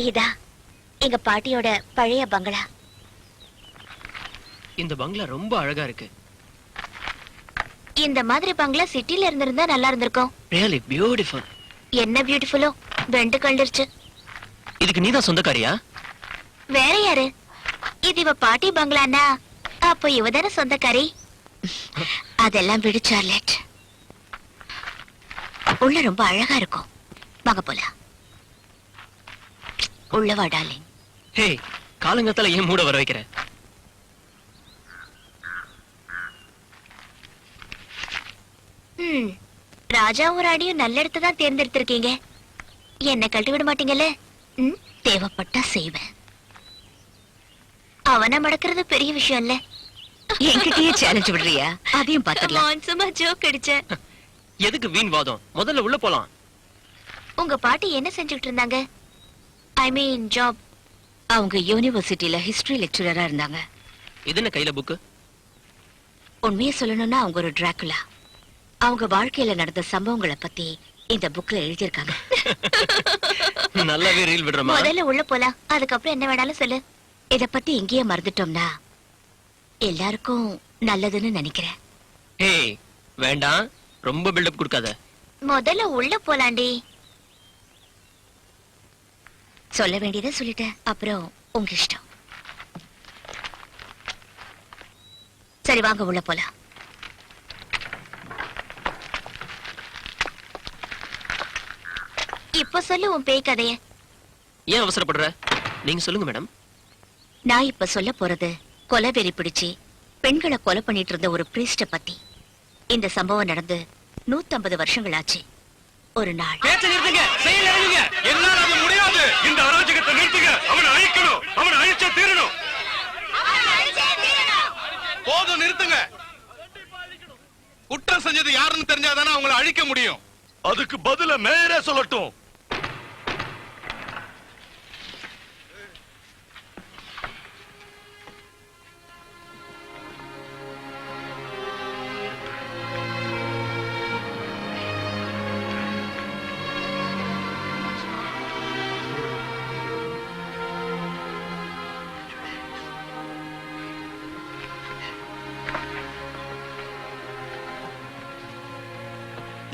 இதா எங்க பாட்டியோட பழைய பங்களா. இந்த பங்களா ரொம்ப அழகா இருக்கு. இந்த மாதிரி பங்களா சிட்டில இருந்திருந்தா நல்லா இருந்திருக்கும். Really beautiful. என்ன பியூட்டிஃபுல்லோ, வெண்டு கழிச்சிருச்சு. இதுக்கு நீதான் சொந்தக்காரியா? வேற யாரு? இது இவ பாட்டி பங்களானா அப்ப இவதான சொந்தக்காரி. அதெல்லாம் விடு சார்லெட். உள்ள ரொம்ப அழகா இருக்கும். வாங்க போலாம். உள்ள வா டார்லிங். ஹே, காலங்கத்தால ஏன் மூட வர வைக்கிற? ராஜாவும் ராணியும் நல்ல இடத்தை தான் தேர்ந்தெடுத்திருக்கீங்க. என்ன கழட்டி விட மாட்டீங்கல்ல? தேவைப்பட்டா செய்வேன். அவனை மடக்கிறது பெரிய விஷயம் இல்ல. என்கிட்டயே சேலஞ்ச் விடுறியா? அதையும் பாத்துடலாம். சும்மா ஜோக் அடிச்சேன். எதுக்கு வீண் வாதம்? முதல்ல உள்ள போலாம். உங்க பாட்டி என்ன செஞ்சுட்டு இருந்தாங்க? ஐ மீன் ஜாப். அவங்க யூனிவர்சிட்டியில ஹிஸ்டரி லெக்சரரா இருந்தாங்க. இது என்ன கையில புக்கு? உண்மையை சொல்லணும்னா அவங்க ஒரு டிராகுலா. அவங்க வாழ்க்கையில நடந்த சம்பவங்களை பத்தி இந்த புக்ல எழுதியிருக்காங்க. நல்லாவே ரீல் விடுறமா? முதல்ல உள்ள போலாம், அதுக்கப்புறம் என்ன வேணாலும் சொல்லு. இத பத்தி இங்கேயே மறந்துட்டோம்னா எல்லாருக்கும் நல்லதுன்னு நினைக்கிறேன். ஏய் வேண்டாம், ரொம்ப பில்டப் கொடுக்காத. முதல்ல உள்ள போலாண்டி. சொல்ல வேண்டியதை சொல்லிட்டேன், அப்புறம் உங்க இஷ்டம். சரி வாங்க உள்ள போலாம். இப்ப சொல்லு உன் பேய் கதைய. ஏன் அவசரப்படுற? நீங்க சொல்லுங்க மேடம். நான் இப்ப சொல்ல போறது கொலை வெறி பிடிச்சு பெண்களை கொலை பண்ணிட்டு இருந்த ஒரு பிரீஸ்ட பத்தி. இந்த சம்பவம் நடந்து 150 வருஷங்கள் ஆச்சு. ஒரு நாள் என்னால அது முடியாது. இந்த அராஜகத்தை நிறுத்துங்க. அவனை அழிக்கணும். அவனை அழிச்சே தீரணும். போதும், நிறுத்துங்க. குற்றம் செஞ்சது யாருன்னு தெரிஞ்சாதானே அவங்களை அழிக்க முடியும். அதுக்கு பதில மேயரே சொல்லட்டும்.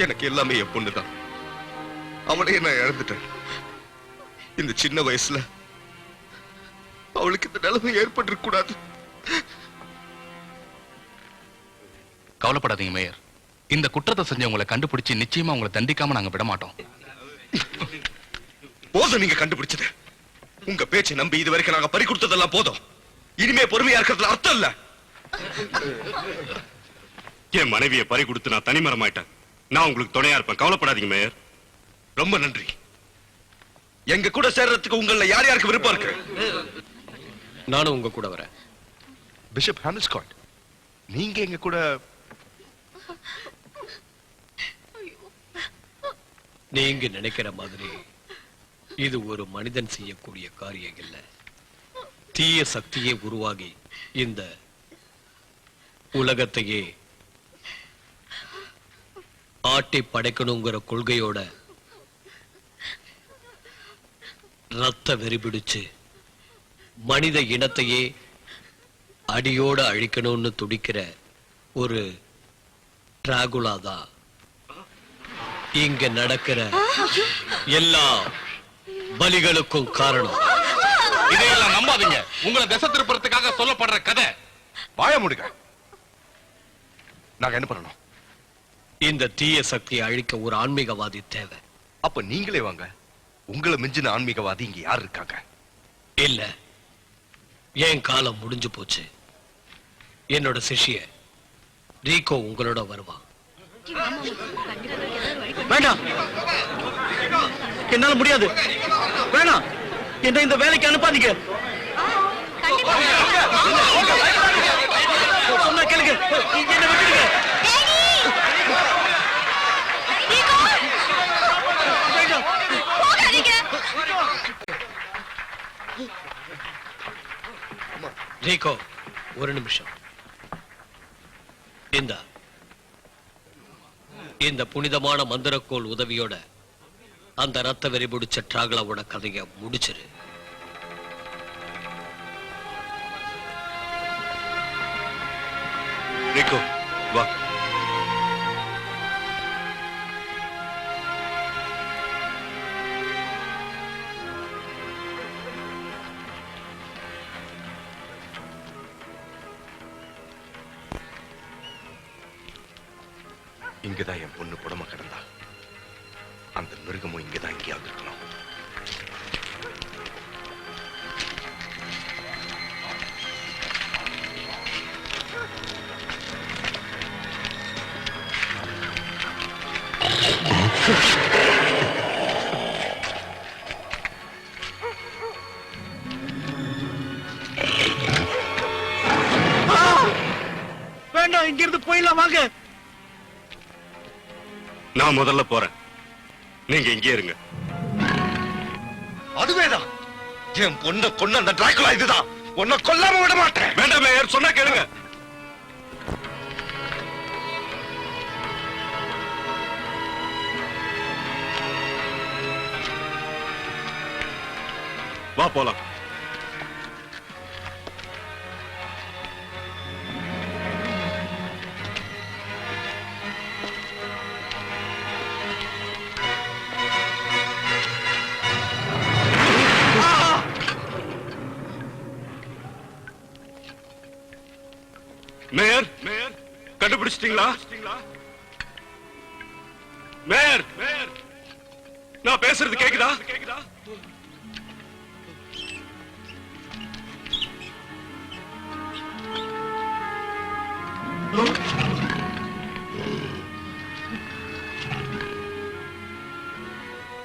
எனக்கு எல்லாமே என் பொண்ணுதான். அவளையே நான் இழந்துட்டேன். இந்த சின்ன வயசுல அவளுக்கு இந்த நிலைமை ஏற்பட்டிருக்க கூடாது. கவலைப்படாதீங்க மேயர். இந்த குற்றத்தை செஞ்சவங்களை கண்டுபிடிச்சு நிச்சயமா உங்களை தண்டிக்காம நாங்க விட மாட்டோம். போதும் நீங்க கண்டுபிடிச்சது. உங்க பேச்சை நம்பி இது வரைக்கும் நாங்க பறி கொடுத்ததெல்லாம் போதும். இனிமே பொறுமையா இருக்கிறதுல அர்த்தம் இல்ல. என் மனைவியை பறி கொடுத்து நான் தனிமரமாயிட்டேன். நான் உங்களுக்கு துணையா இருப்பேன். கவலைப்படாதீங்க மேயர். ரொம்ப நன்றி. எங்க கூட சேர்றதுக்கு உங்கள யார் யாருக்கு விருப்பம் இருக்கு? நானும் உங்க கூட வரேன். பிஷப் ஹாமில்ஸ்காட், நீங்க எங்க கூட? நீங்க நினைக்கிற மாதிரி இது ஒரு மனிதன் செய்யக்கூடிய காரியம் இல்ல. தீய சக்தியே உருவாகி இந்த உலகத்தையே ஆட்டி படைக்கணுங்கிற கொள்கையோட ரத்த வெறிபிடிச்சு மனித இனத்தையே அடியோட அழிக்கணும்னு துடிக்கிற ஒரு டிராகுலா தான் இங்க நடக்கிற எல்லா பலிகளுக்கும் காரணம். இதையெல்லாம் நம்பாதீங்க. உங்களை திசை திருப்புறதுக்காக சொல்லப்படுற கதை. வாய மூடுங்க. நாங்க என்ன பண்ணணும்? இந்த தீய சக்தியை அழிக்க ஒரு ஆன்மீகவாதி தேவை. அப்ப நீங்களே வாங்க. உங்களை மிஞ்சின ஆன்மீகவாதி இங்க யார் இருக்காங்க? இல்ல, என் காலம் முடிஞ்சு போச்சு. என்னோட சிஷ்ய ரீகோ உங்களோட வருவான். வேண்டாம், என்னால முடியாது. வேணாம், என்ன இந்த வேலைக்கு அனுப்பாதீங்க. சொன்னா கேளுங்க, என்ன விட்டுடுங்க. ரீகோ, ஒரு நிமிஷம். இந்த புனிதமான மந்திரக்கோள் உதவியோட அந்த ரத்த வெறி முடிச்ச டிராகலாவோட கதைய முடிச்சிரு. ரிகோ வா. இங்கதான் என் பொண்ணு புடமா கிடந்தா. அந்த மிருகமும் இங்கதான் எங்கேயாவது இருக்கணும். வேண்டாம், இங்க இருந்து போயிடலாம் வாங்க. நான் முதல்ல போறேன், நீங்க இங்கே இருங்க. அதுவேதான் என் பொண்ணை கொன்ன அந்த டிராகுலா இதுதான். உன்னை கொல்லாம விட மாட்டேன். வேண்டாம் மேயர், சொன்னா கேளுங்க. வா போலாம். மேயர், மேயர் கண்டுபிடிச்சிட்டீங்களா? மேயர், மேயர் நான் பேசுறது கேக்குதா?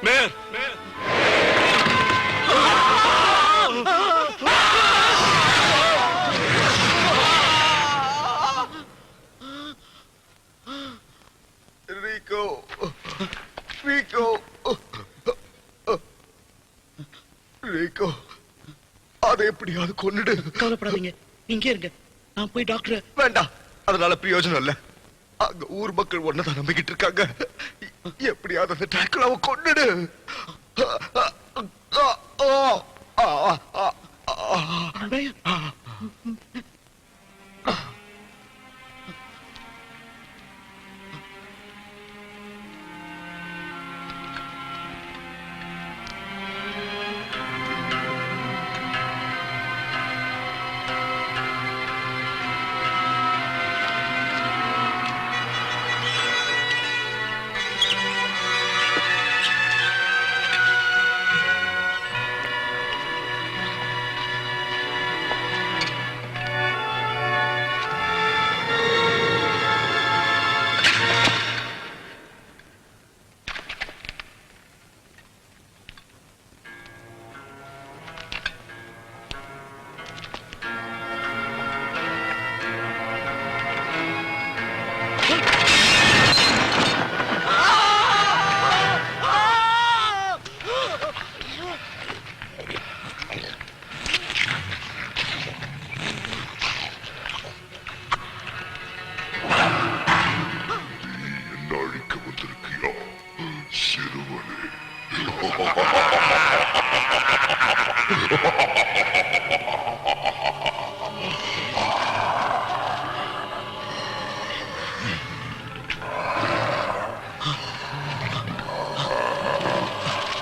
Mayor, mayor Rico, Rico, Rico, அதை எப்படியாவது கொன்னுடு. கவலைப்படாதீங்க, இங்கே இருங்க. நான் போய் டாக்டர். வேண்டாம், அதனால பிரயோஜனம் இல்ல. அங்க ஊர் மக்கள் ஒன்னதான் நம்பிக்கிட்டு இருக்காங்க. எப்படியாவது அந்த டிராகுலாவை கொன்னுடு.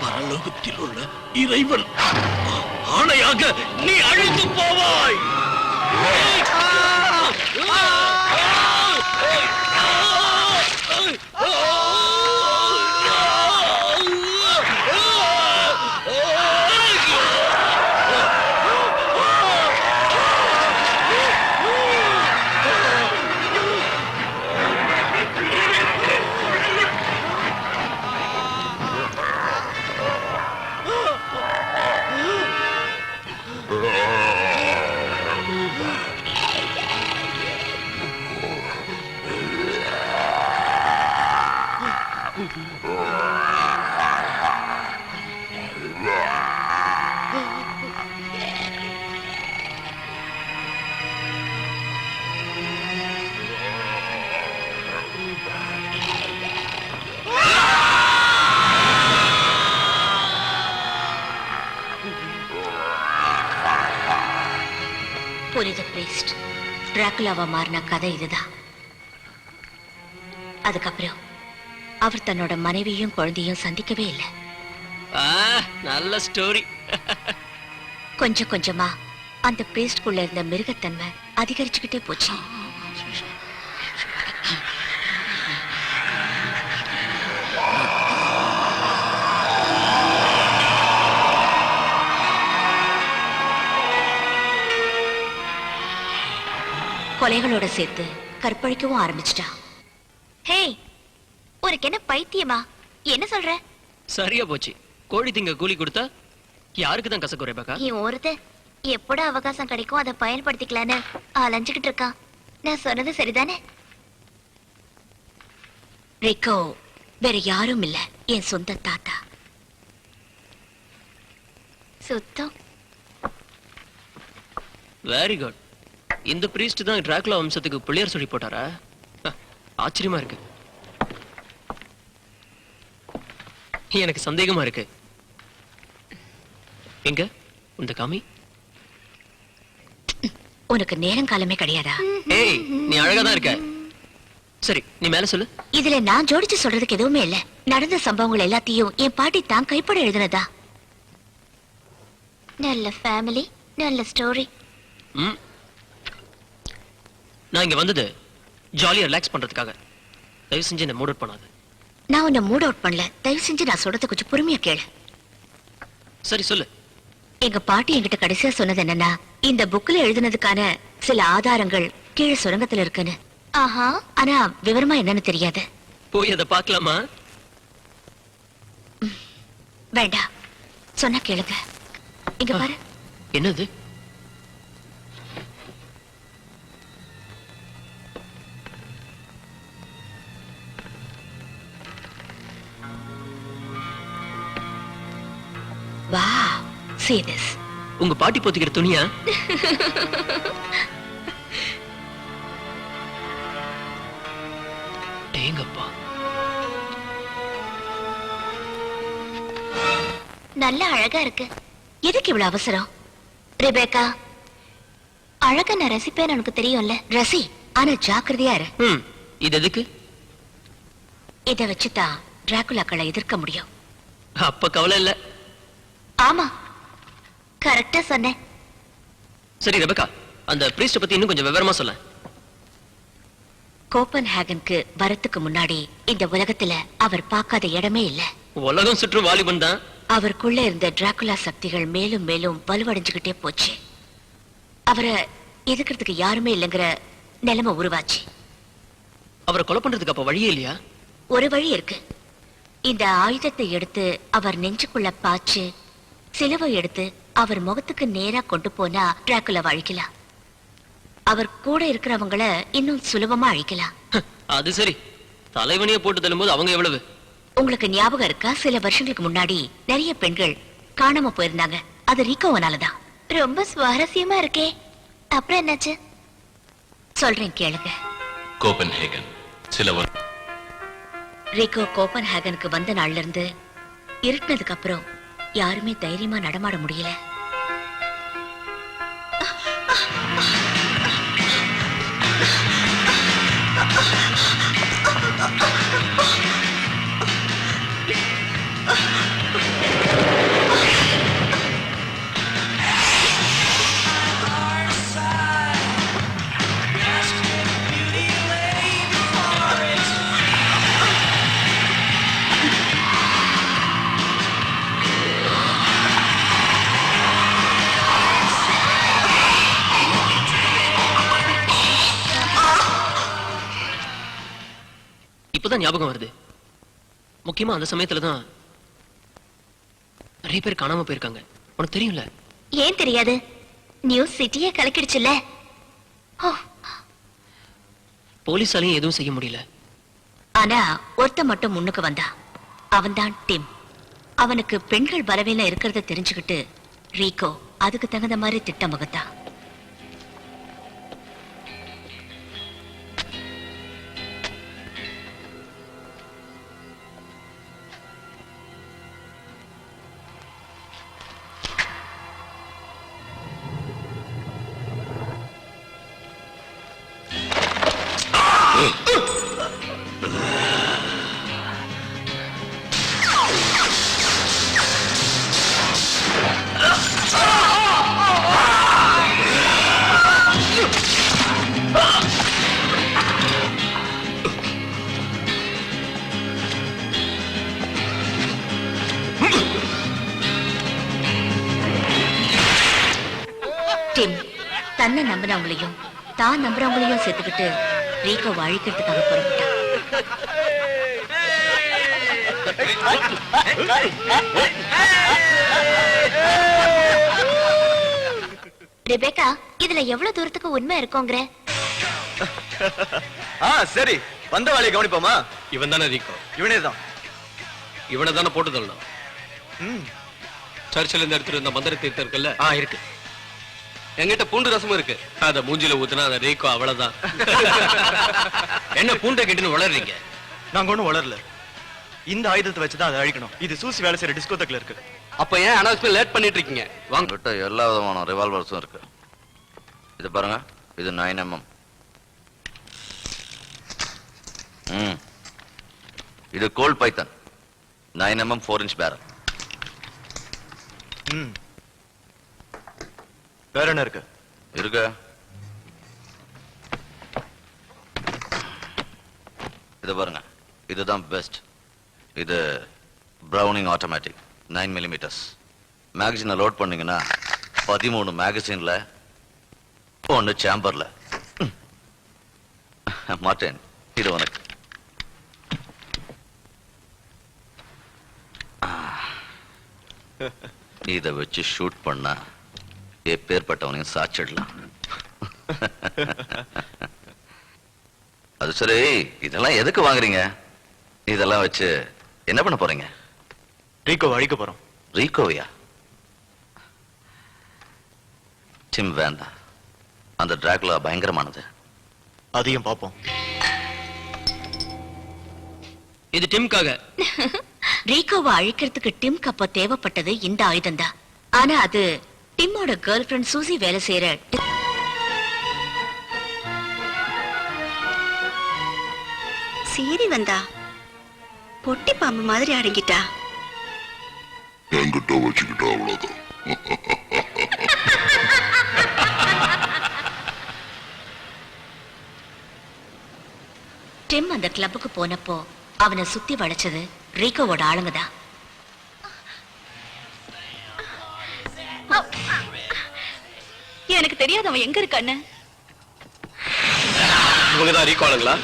பரலோகத்தில் உள்ள இறைவன் ஆணையாக நீ அழித்து போவாய். புனித பிரீஸ்ட் டிராகுலாவா மாறின கதை இதுதான். அதுக்கப்புறம் அவர் தன்னோட மனைவியும் குழந்தையும் சந்திக்கவே இல்லை. நல்ல ஸ்டோரி. கொஞ்சம் கொஞ்சமா அந்த பிரீஸ்ட்குள்ள இருந்த மிருகத்தன்மை அதிகரிச்சுக்கிட்டே போச்சு. கொலைகளோட சேர்த்து கற்பழிக்கவும் ஆரம்பிச்சிட்டா. ஹே, உனக்கு என்ன பைத்தியமா? என்ன சொல்ற? சரியா போச்சு. கோழி திங்க கூலி கொடுத்தா யாருக்கு தான் கசக்கு ரெபேக்கா? நீ ஒருத்த எப்படா அவகாசம் கிடைக்கும் அதை பயன்படுத்திக்கலான்னு அலைஞ்சுக்கிட்டு இருக்கான். நான் சொன்னது சரிதானே? ரிக்கோ வேற யாரும் இல்ல, என் சொந்த தாத்தா. சுத்தம். Very good. இந்த பிரீஸ்ட் தான் டிராகுலா வம்சத்துக்கு பிள்ளையார் சொல்லி போட்டாரா? ஆச்சரியமா இருக்கு. எனக்கு சந்தேகமா இருக்கு. எங்க இந்த காமி? உனக்கு நேரம் காலமே கிடையாதா? ஏய், நீ அழகா தான் இருக்க. சரி, நீ மேல சொல்லு. இதுல நான் ஜோடிச்சு சொல்றதுக்கு எதுவுமே இல்ல. நடந்த சம்பவங்கள் எல்லாத்தையும் என் பாட்டி தான் கைப்பட எழுதுனதா. நல்ல ஃபேமிலி, நல்ல ஸ்டோரி. ம். நான் இங்க வந்தது ஜாலியா ரிலாக்ஸ் பண்றதுக்காக. தயவு செஞ்சு என்ன மூட் அவுட் பண்ணாத. நான் உன்னை மூட் அவுட் பண்ணல. தயவு செஞ்சு நான் சொல்றத கொஞ்சம் பொறுமையா கேளு. சரி சொல்லு. எங்க பாட்டி என்கிட்ட கடைசியா சொன்னது என்னன்னா, இந்த புக்ல எழுதுனதுக்கான சில ஆதாரங்கள் கீழே சுரங்கத்துல இருக்குன்னு. ஆஹா. ஆனா விவரமா என்னன்னு தெரியாது. போய் அதை பார்க்கலாமா? வேண்டாம், சொன்னா கேளுங்க. இங்க பாரு. என்னது? Wow, see this. உங்க பாட்டி போத்திக்கிற துணியா? டேங்கப்பா. நல்ல அழகா இருக்கு. எதுக்கு இவ்வளவு அவசரம்? ரெபேக்கா, அழகா நான் ரசிப்பேன்னு உனக்கு தெரியும்ல. ரசி, ஆனா ஜாக்கிரதையா இரு. இது எதுக்கு? இத வச்சுதான் டிராகுலாக்களை எதிர்க்க முடியும். அப்ப கவலை இல்ல. ஆமா, கரெக்டா சொன்னேன். சரி ரெபேக்கா, அந்த பிரீஸ்ட பத்தி இன்னும் கொஞ்சம் விவரமா சொல்ல. கோப்பன்ஹேகனுக்கு வரத்துக்கு முன்னாடி இந்த உலகத்துல அவர் பார்க்காத இடமே இல்ல. உலகம் சுற்றும் வாலிபன் தான். அவருக்குள்ள இருந்த டிராகுலா சக்திகள் மேலும் மேலும் வலுவடைஞ்சுகிட்டே போச்சு. அவரை எதிர்க்கிறதுக்கு யாருமே இல்லைங்கிற நிலைமை உருவாச்சு. அவரை கொலை பண்றதுக்கு அப்ப வழியே இல்லையா? ஒரு வழி இருக்கு. இந்த ஆயுதத்தை எடுத்து அவர் நெஞ்சுக்குள்ள பாய்ச்சு சிலுவை எடுத்து அவர் முகத்துக்கு நேரா கொண்டு போனா டிராகுலாவை அழிக்கலாம். அவர் கூட இருக்கிறவங்கள இன்னும் சுலபமா அழிக்கலாம். அது சரி, தலைவனிய போட்டு தள்ளும்போது அவங்க எவ்வளவு? உங்களுக்கு ஞாபகம் இருக்கா? சில வருஷங்களுக்கு முன்னாடி நிறைய பெண்கள் காணாம போயிருந்தாங்க. அது ரீகோவனாலதான். ரொம்ப சுவாரஸ்யமா இருக்கே. அப்புறம் என்னாச்சு? சொல்றேன் கேளுங்க. கோப்பன்ஹேகன் சில ரிகோ கோப்பன்ஹேகனுக்கு வந்த நாள்ல இருந்து இருட்டினதுக்கு அப்புறம் யாருமே தைரியமா நடமாட முடியல. இப்பதான் ஞாபகம் வருது. முக்கியமா அந்த சமயத்துலதான் நிறைய பேர் காணாம போயிருக்காங்க. உனக்கு தெரியும்ல? ஏன் தெரியாது? நியூஸ் சிட்டியே கலக்கிடுச்சுல்ல. போலீஸாலையும் எதுவும் செய்ய முடியல. ஆனா ஒருத்த மட்டும் முன்னுக்கு வந்தா. அவன்தான் டிம். அவனுக்கு பெண்கள் பலவீனம் இருக்கிறத தெரிஞ்சுக்கிட்டு ரீகோ அதுக்கு தகுந்த மாதிரி திட்டம் வகுத்தான். தன்னை நம்பினவங்களையும் தான் நம்புறவங்களையும் சேர்த்துக்கிட்டு ரீகோ அழிக்கிறதுக்காக புறப்பட்டான். ரெபேக்கா, இதுல எவ்வளவு தூரத்துக்கு உண்மை இருக்கோங்கிற? சரி, வந்த வேலையை கவனிப்போமா? இவன் தானே ரீகோ? இவனே தான். இவனை தானே போட்டு தள்ளணும். சர்ச்சில் இருந்து எடுத்துட்டு வந்த மந்திர தீர்த்தம் இருக்குல்ல? இருக்கு. என்கிட்ட பூண்டு ரசமும் இருக்கு. அத மூஞ்சில ஊத்துனா அந்த ரீகோ அவ்வளவுதான். என்ன பூண்டை கிட்டுன்னு வளர்றீங்க? நாங்க ஒண்ணும் வளரல. இந்த ஆயுதத்தை வச்சுதான் அதை அழிக்கணும். இது சூசி வேலை செய்யற டிஸ்கோதக்ல இருக்கு. அப்ப ஏன் அனௌன்ஸ்மெண்ட் லேட் பண்ணிட்டு இருக்கீங்க? வாங்க. கிட்ட எல்லா விதமான ரிவால்வர்ஸும் இருக்கு. இது பாருங்க, இது 9mm. இது கோல்ட் பைத்தன் 9mm 4-inch பேரல். வேற என்ன இருக்கு? இருக்கு. இது பாருங்க, இதுதான் பெஸ்ட். இது பிரவுனிங் ஆட்டோமேட்டிக் 9mm. மேகசினை லோட் பண்ணீங்கன்னா 13 மேகசின்ல 1 சேம்பர்ல. மாட்டேன், இது உனக்கு. இதை வச்சு ஷூட் பண்ணா எப்பேற்பட்டவனையும் சாச்சிடலாம். அது சரி, இதெல்லாம் எதுக்கு வாங்குறீங்க? இதெல்லாம் வச்சு என்ன பண்ண போறீங்க? ரீகோ அழிக்க போறோம். ரீகோவியா? டிம் வேண்டாம். அந்த டிராகுலா பயங்கரமானது. அதையும் பார்ப்போம். இது டிம்காக. ரீகோவை அழிக்கிறதுக்கு டிம்க்கு அப்ப தேவைப்பட்டது இந்த ஆயுதம் தான். ஆனா அது டிம்மோட கேர்ள் ஃபிரெண்ட் சூசி வேலை செய்யற சீறி வந்தா பொட்டி பாம்பு மாதிரி அடங்கிட்டா. என்கிட்ட வச்சுக்கிட்டா அவ்வளவுதான். டிம் அந்த கிளப்புக்கு போனப்போ அவனை சுத்தி வளைச்சது ரீகோவோட ஆளுங்கதான். எனக்கு தெரியாது அவன் எங்க இருக்கான்னு. இவங்கதான் ரீகோ ஆளுங்களா?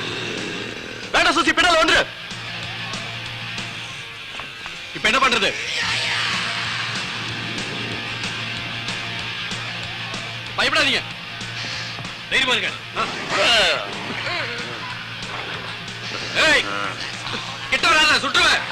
வேண்டாம் சூசி, பின்னால வந்துரு. இப்ப என்ன பண்றது? பயப்படாதீங்க, தைரியமா இருங்க. ஏய், கிட்ட வராத, சுட்டுவேன்.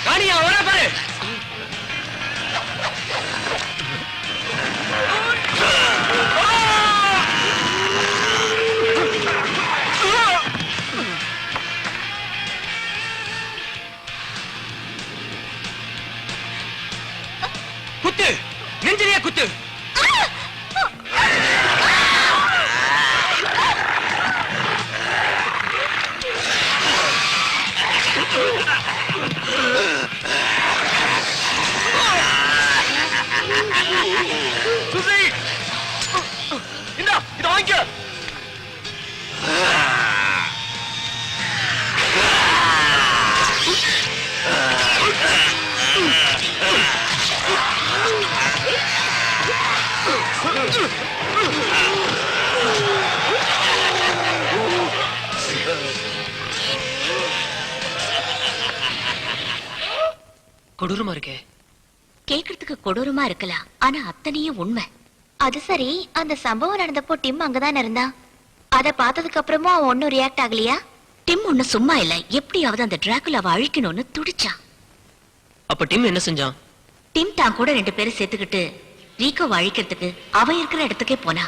காணியா வரா பாரு. குத்து, நெஞ்சிலேயே குத்து. சூசி, இந்தா இதை வாங்கிக்க. கொடூரமா இருக்கே. கேக்குறதுக்கு கொடூரமா இருக்கலாம், ஆனா அத்தனையும் உண்மை. அது சரி, அந்த சம்பவம் நடந்தப்போ டிம் அங்கதானே இருந்தான். அத பார்த்ததுக்கு அப்புறமும் அவன் ஒன்னும் ரியாக்ட் ஆகலையா? டிம் ஒண்ணு சும்மா இல்ல, எப்படியாவது அந்த டிராகுலாவை அழிக்கணும்னு துடிச்சான். அப்ப டிம் என்ன செஞ்சான்? டிம் தான் கூட 2 பேரும் சேர்த்துக்கிட்டு ரீகோவை அழிக்கிறதுக்கு அவன் இருக்கிற இடத்துக்கே போனா.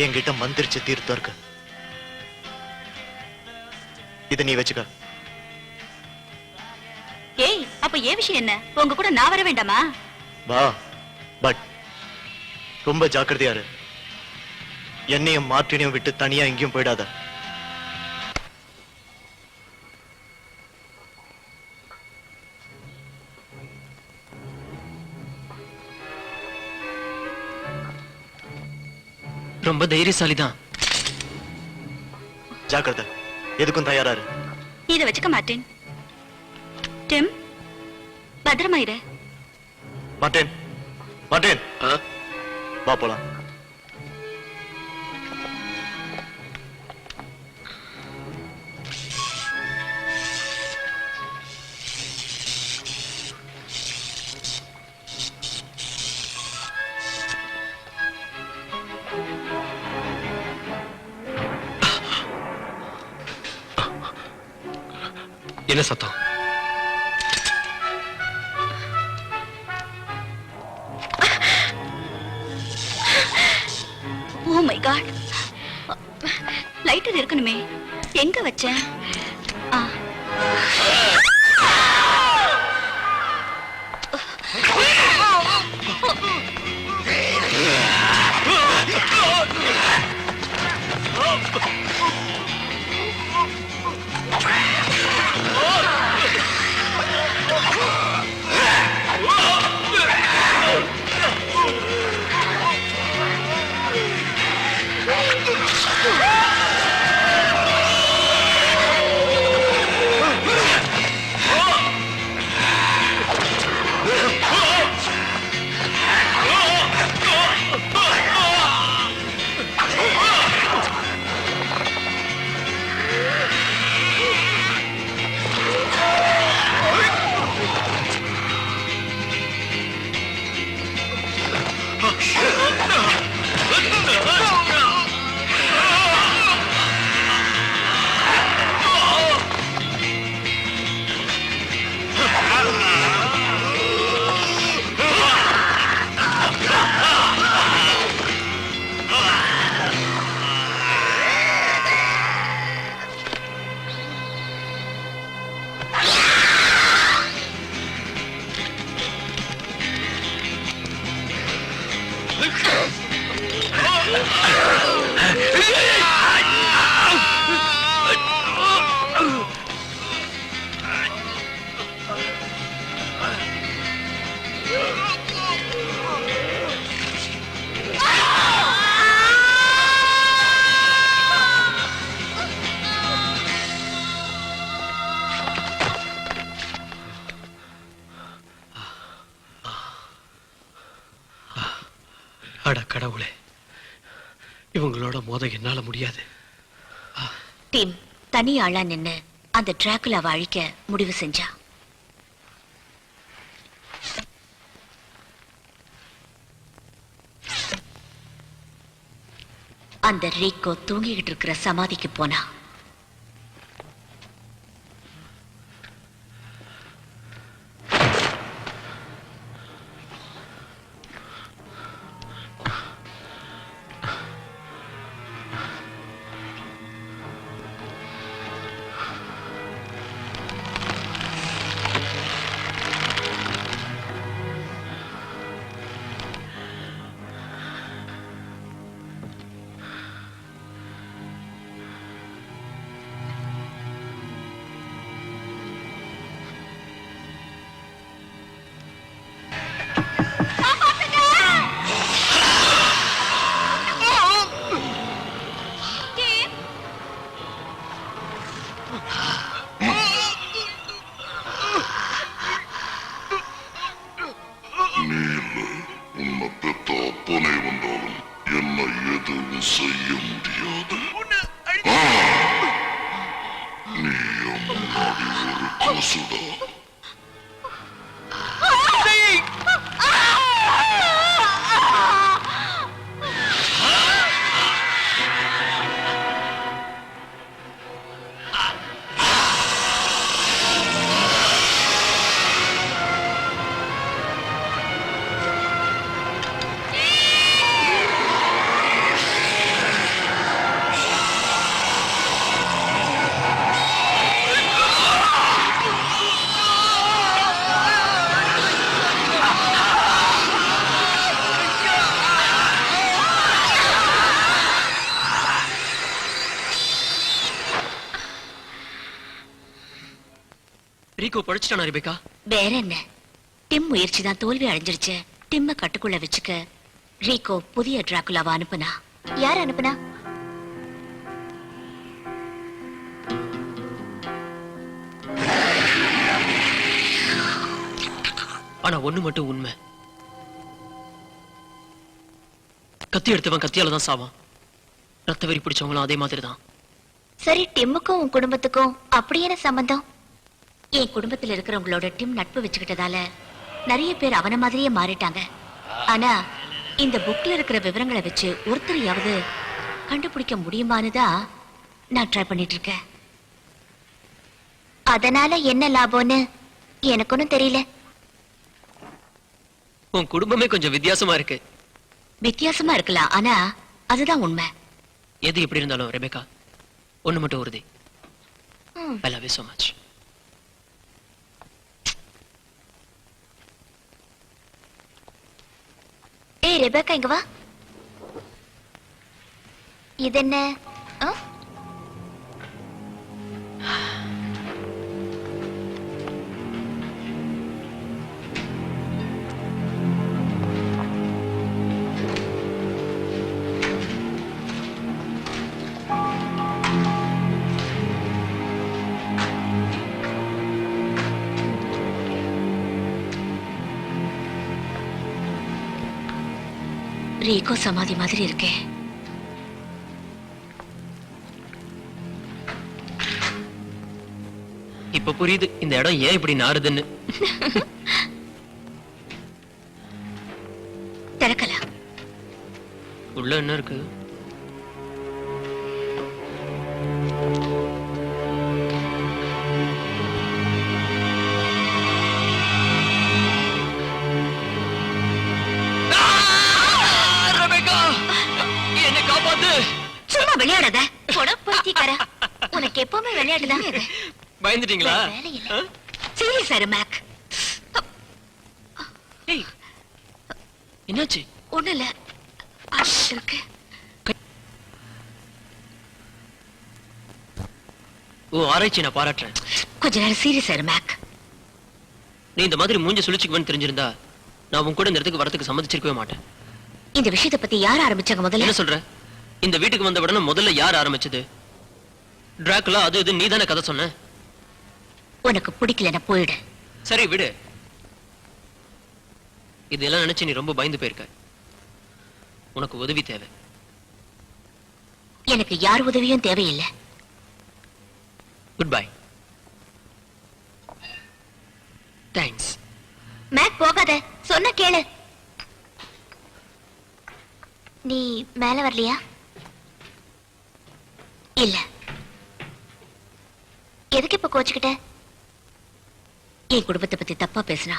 என்கிட்ட மந்திரிச்ச தீர்த்தம் இருக்கு, இத நீ வச்சுக்க. ஏய், அப்ப ஏன் விஷயம் என்ன? உங்க கூட நான் வர வேண்டாமா? வா, பட் ரொம்ப ஜாக்கிரதையா இரு. என்னையும் மார்ட்டினையும் விட்டு தனியா எங்கேயும் போயிடாத. ரொம்ப தைரியசாலிதான். ஜாக்கிரதை, எதுக்கும் தயாரா இரு. இத வச்சுக்க மாட்டேன். டிம், பத்திரமா இரு. மார்ட்டின், மார்ட்டின், வா போலாம். என்ன சத்தம்? ஓ மை காட், லைட்டர் இருக்கணுமே, எங்க வச்சேன்? ஆ. அட கடவுளே, இவங்களோட மோத என்னால முடியாது. டிம் தனி ஆளா நின்னு அந்த டிராகுலாவை அழிக்க முடிவு செஞ்சா. அந்த ரீகோ தூங்கிக்கிட்டு இருக்கிற சமாதிக்கு போனா. பெத்த அப்பனை வந்தாலும் என்னை எதுவும் செய்ய முடியாது. நீ என் முன்னாடி ஒரு கொசுடா. Rico படிச்சுட்டானா Rebecca? வேற என்ன, டிம் முயற்சி தான் தோல்வி அடைஞ்சிருச்சு. டிம்ம கட்டுக்குள்ள வச்சுக்க ரீகோ புதிய டிராகுலாவை அனுப்புனா. யார் அனுப்புனா? ஆனா ஒண்ணு மட்டும் உண்மை, கத்தி எடுத்தவன் கத்தியால தான் சாவான். ரத்த வெறி பிடிச்சவங்களும் அதே மாதிரி தான். சரி, டிம்முக்கும் உன் குடும்பத்துக்கும் அப்படி என்ன சம்பந்தம்? என் குடும்பத்துல இருக்கிறவங்களோட டிம் நட்பு வச்சுக்கிட்டதால நிறைய பேர் அவன மாதிரியே மாறிட்டாங்க. ஆனா இந்த புக்ல இருக்கிற விவரங்களை வச்சு ஒருத்தரையாவது கண்டுபிடிக்க முடியுமானுதான் நான் ட்ரை பண்ணிட்டு இருக்கேன். அதனால என்ன லாபம்னு எனக்கு ஒன்னும் தெரியல. உன் குடும்பமே கொஞ்சம் வித்தியாசமா இருக்கு. வித்தியாசமா இருக்கலாம், ஆனா அதுதான் உண்மை. எது எப்படி இருந்தாலும் ரெபேக்கா, ஒண்ணு மட்டும் உறுதி, I love you so much. ஏய் ரெபேக்கா, இங்க வா. இது என்ன? ரீகோ சமாதி மாதிரி இருக்கே. இப்ப புரியுது இந்த இடம் ஏன் இப்படி நாறுதுன்னு. திறக்கலாம். உள்ள என்ன இருக்கு? என்ன காப்பாத்து. சும்மா விளையாடாத பைத்தியக்கார. உனக்கு எப்பவுமே விளையாட்டுதான். பயந்துட்டீங்களா? சீரியஸ் ஆரு மேக். ஏய், என்னாச்சு? ஒண்ணு இல்ல, இருக்கு. ஓ, ஆராய்ச்சி நான் பாராட்டுறேன். கொஞ்ச நேரம் சீரியஸ் ஆரு மேக். நீ இந்த மாதிரி மூஞ்ச சுழிச்சுக்குவேன்னு தெரிஞ்சிருந்தா நான் உன் கூட இந்த இடத்துக்கு வரதுக்கு சம்மதிச்சிருக்கவே மாட்டேன். இந்த விஷயத்தை பத்தி யார் ஆரம்பிச்சாங்க முதல்ல? என்ன சொல்ற? இந்த வீட்டுக்கு வந்த உடனே முதல்ல யார் ஆரம்பிச்சது? டிராகுலா அது இது நீ தானே கதை சொன்ன. உனக்கு பிடிக்கலன்னா போயிடு. சரி விடு. இதெல்லாம் நினைச்சு நீ ரொம்ப பயந்து போயிருக்க. உனக்கு உதவி தேவை. எனக்கு யார் உதவியும் தேவையில்லை. Good bye. தேங்க்ஸ். மேக் போகாத, சொன்ன கேளு. நீ மேல வரலையா? இல்ல. எதுக்கு இப்ப கோச்சுக்கிட்ட? என் குடும்பத்தை பத்தி தப்பா பேசினா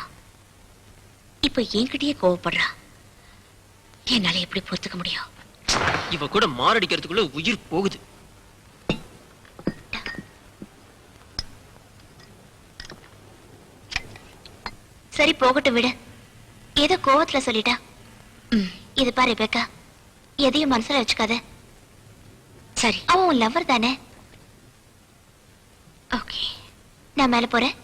இப்ப என்கிட்டயே கோவப்படுறா. என்னால எப்படி பொறுத்துக்க முடியும்? இவ கூட மாரடிக்கிறதுக்குள்ள உயிர் போகுது. சரி போகட்டும், விடு. ஏதோ கோவத்துல சொல்லிட்டா. இது பாரு ரெபேக்கா, எதையும் மனசுல வச்சுக்காத. சரி, அவன் உன் லவர் தானே? ஓகே, நான் மேல போறேன்.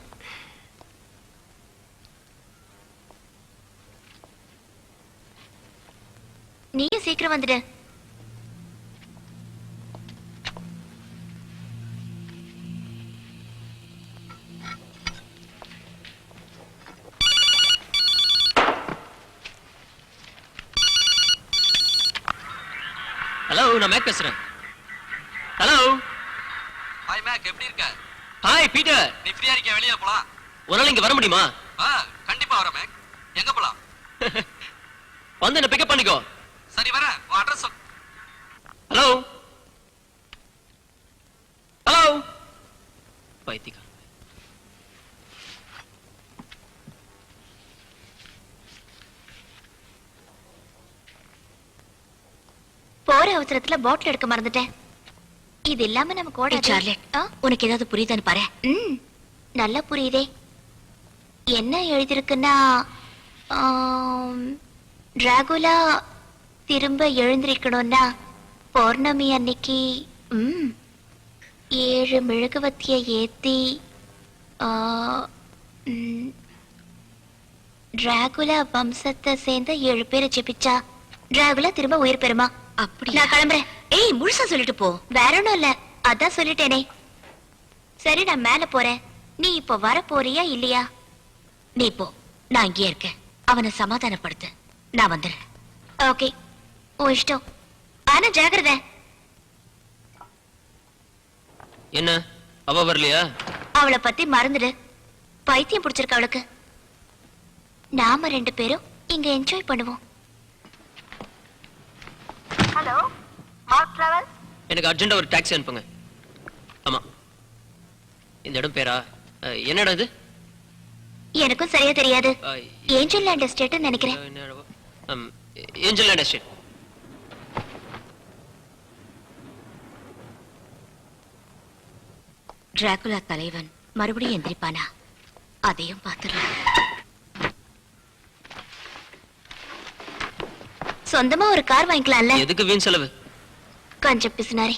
நீயும் சீக்கிரம் வந்துடு. ஹலோ, நான் மேக் பேசுறேன். ஹலோ. ஹாய் மேக், எப்படி இருக்க? Hi Peter. நீ ஃப்ரீயா இருக்க? வெளிய போலாம். ஒரு நாள் இங்க வர முடியுமா? கண்டிப்பா வரேன் மேக். எங்க போலாம்? வந்து என்ன பிக்கப் பண்ணிக்கோ. சரி வரேன். உன் அட்ரஸ் சொல். ஹலோ. ஹலோ. பைத்தியக்கார. போற அவசரத்துல பாட்டில் எடுக்க மறந்துட்டேன். இது இல்லாம நமக்கு ஓட சார்லெட், உனக்கு ஏதாவது புரியுதான்னு பாரு. நல்லா புரியுதே. என்ன எழுதிருக்குன்னா, டிராகுலா திரும்ப எழுந்திருக்கணும்னா பௌர்ணமி அன்னைக்கு 7 மெழுகுவத்திய ஏத்தி டிராகுலா வம்சத்தை சேர்ந்த 7 பேரை ஜெபிச்சா டிராகுலா திரும்ப உயிர் பெறுமா? அப்படி நான் கிளம்புறேன். ஏய், முழுசா சொல்லிட்டு போ. வேற ஒண்ணும் இல்ல, அதான் சொல்லிட்டேனே. சரி, நான் மேல போறேன். நீ இப்ப வர போறியா இல்லையா? நீ போ, நான் இங்கே இருக்கேன். அவனை சமாதானப்படுத்து, நான் வந்துடுறேன். ஓகே, உன் இஷ்டம். ஆனா ஜாகிரதை. என்ன அவ வரலையா? அவளை பத்தி மறந்துடு. பைத்தியம் பிடிச்சிருக்க அவளுக்கு. நாம 2 பேரும் இங்க என்ஜாய் பண்ணுவோம். Hello, mark travels. எனக்கு அர்ஜென்ட்டா ஒரு டாக்ஸி அனுப்புங்க. ஆமா, இந்த இடம் பேரா? என்ன இடம் இது? எனக்கும் சரியா தெரியாது. ஏஞ்சல் லேண்ட் எஸ்டேட் நினைக்கிறேன். Angel land estate. டிராகுலா தலைவன் மறுபடியும் எந்திரிப்பானா? அதையும் பார்த்துடலாம். சொந்தமா ஒரு கார் வாங்கிக்கலாம்ல? எதுக்கு வீண் செலவு? கொஞ்சம் பிசுனாரி.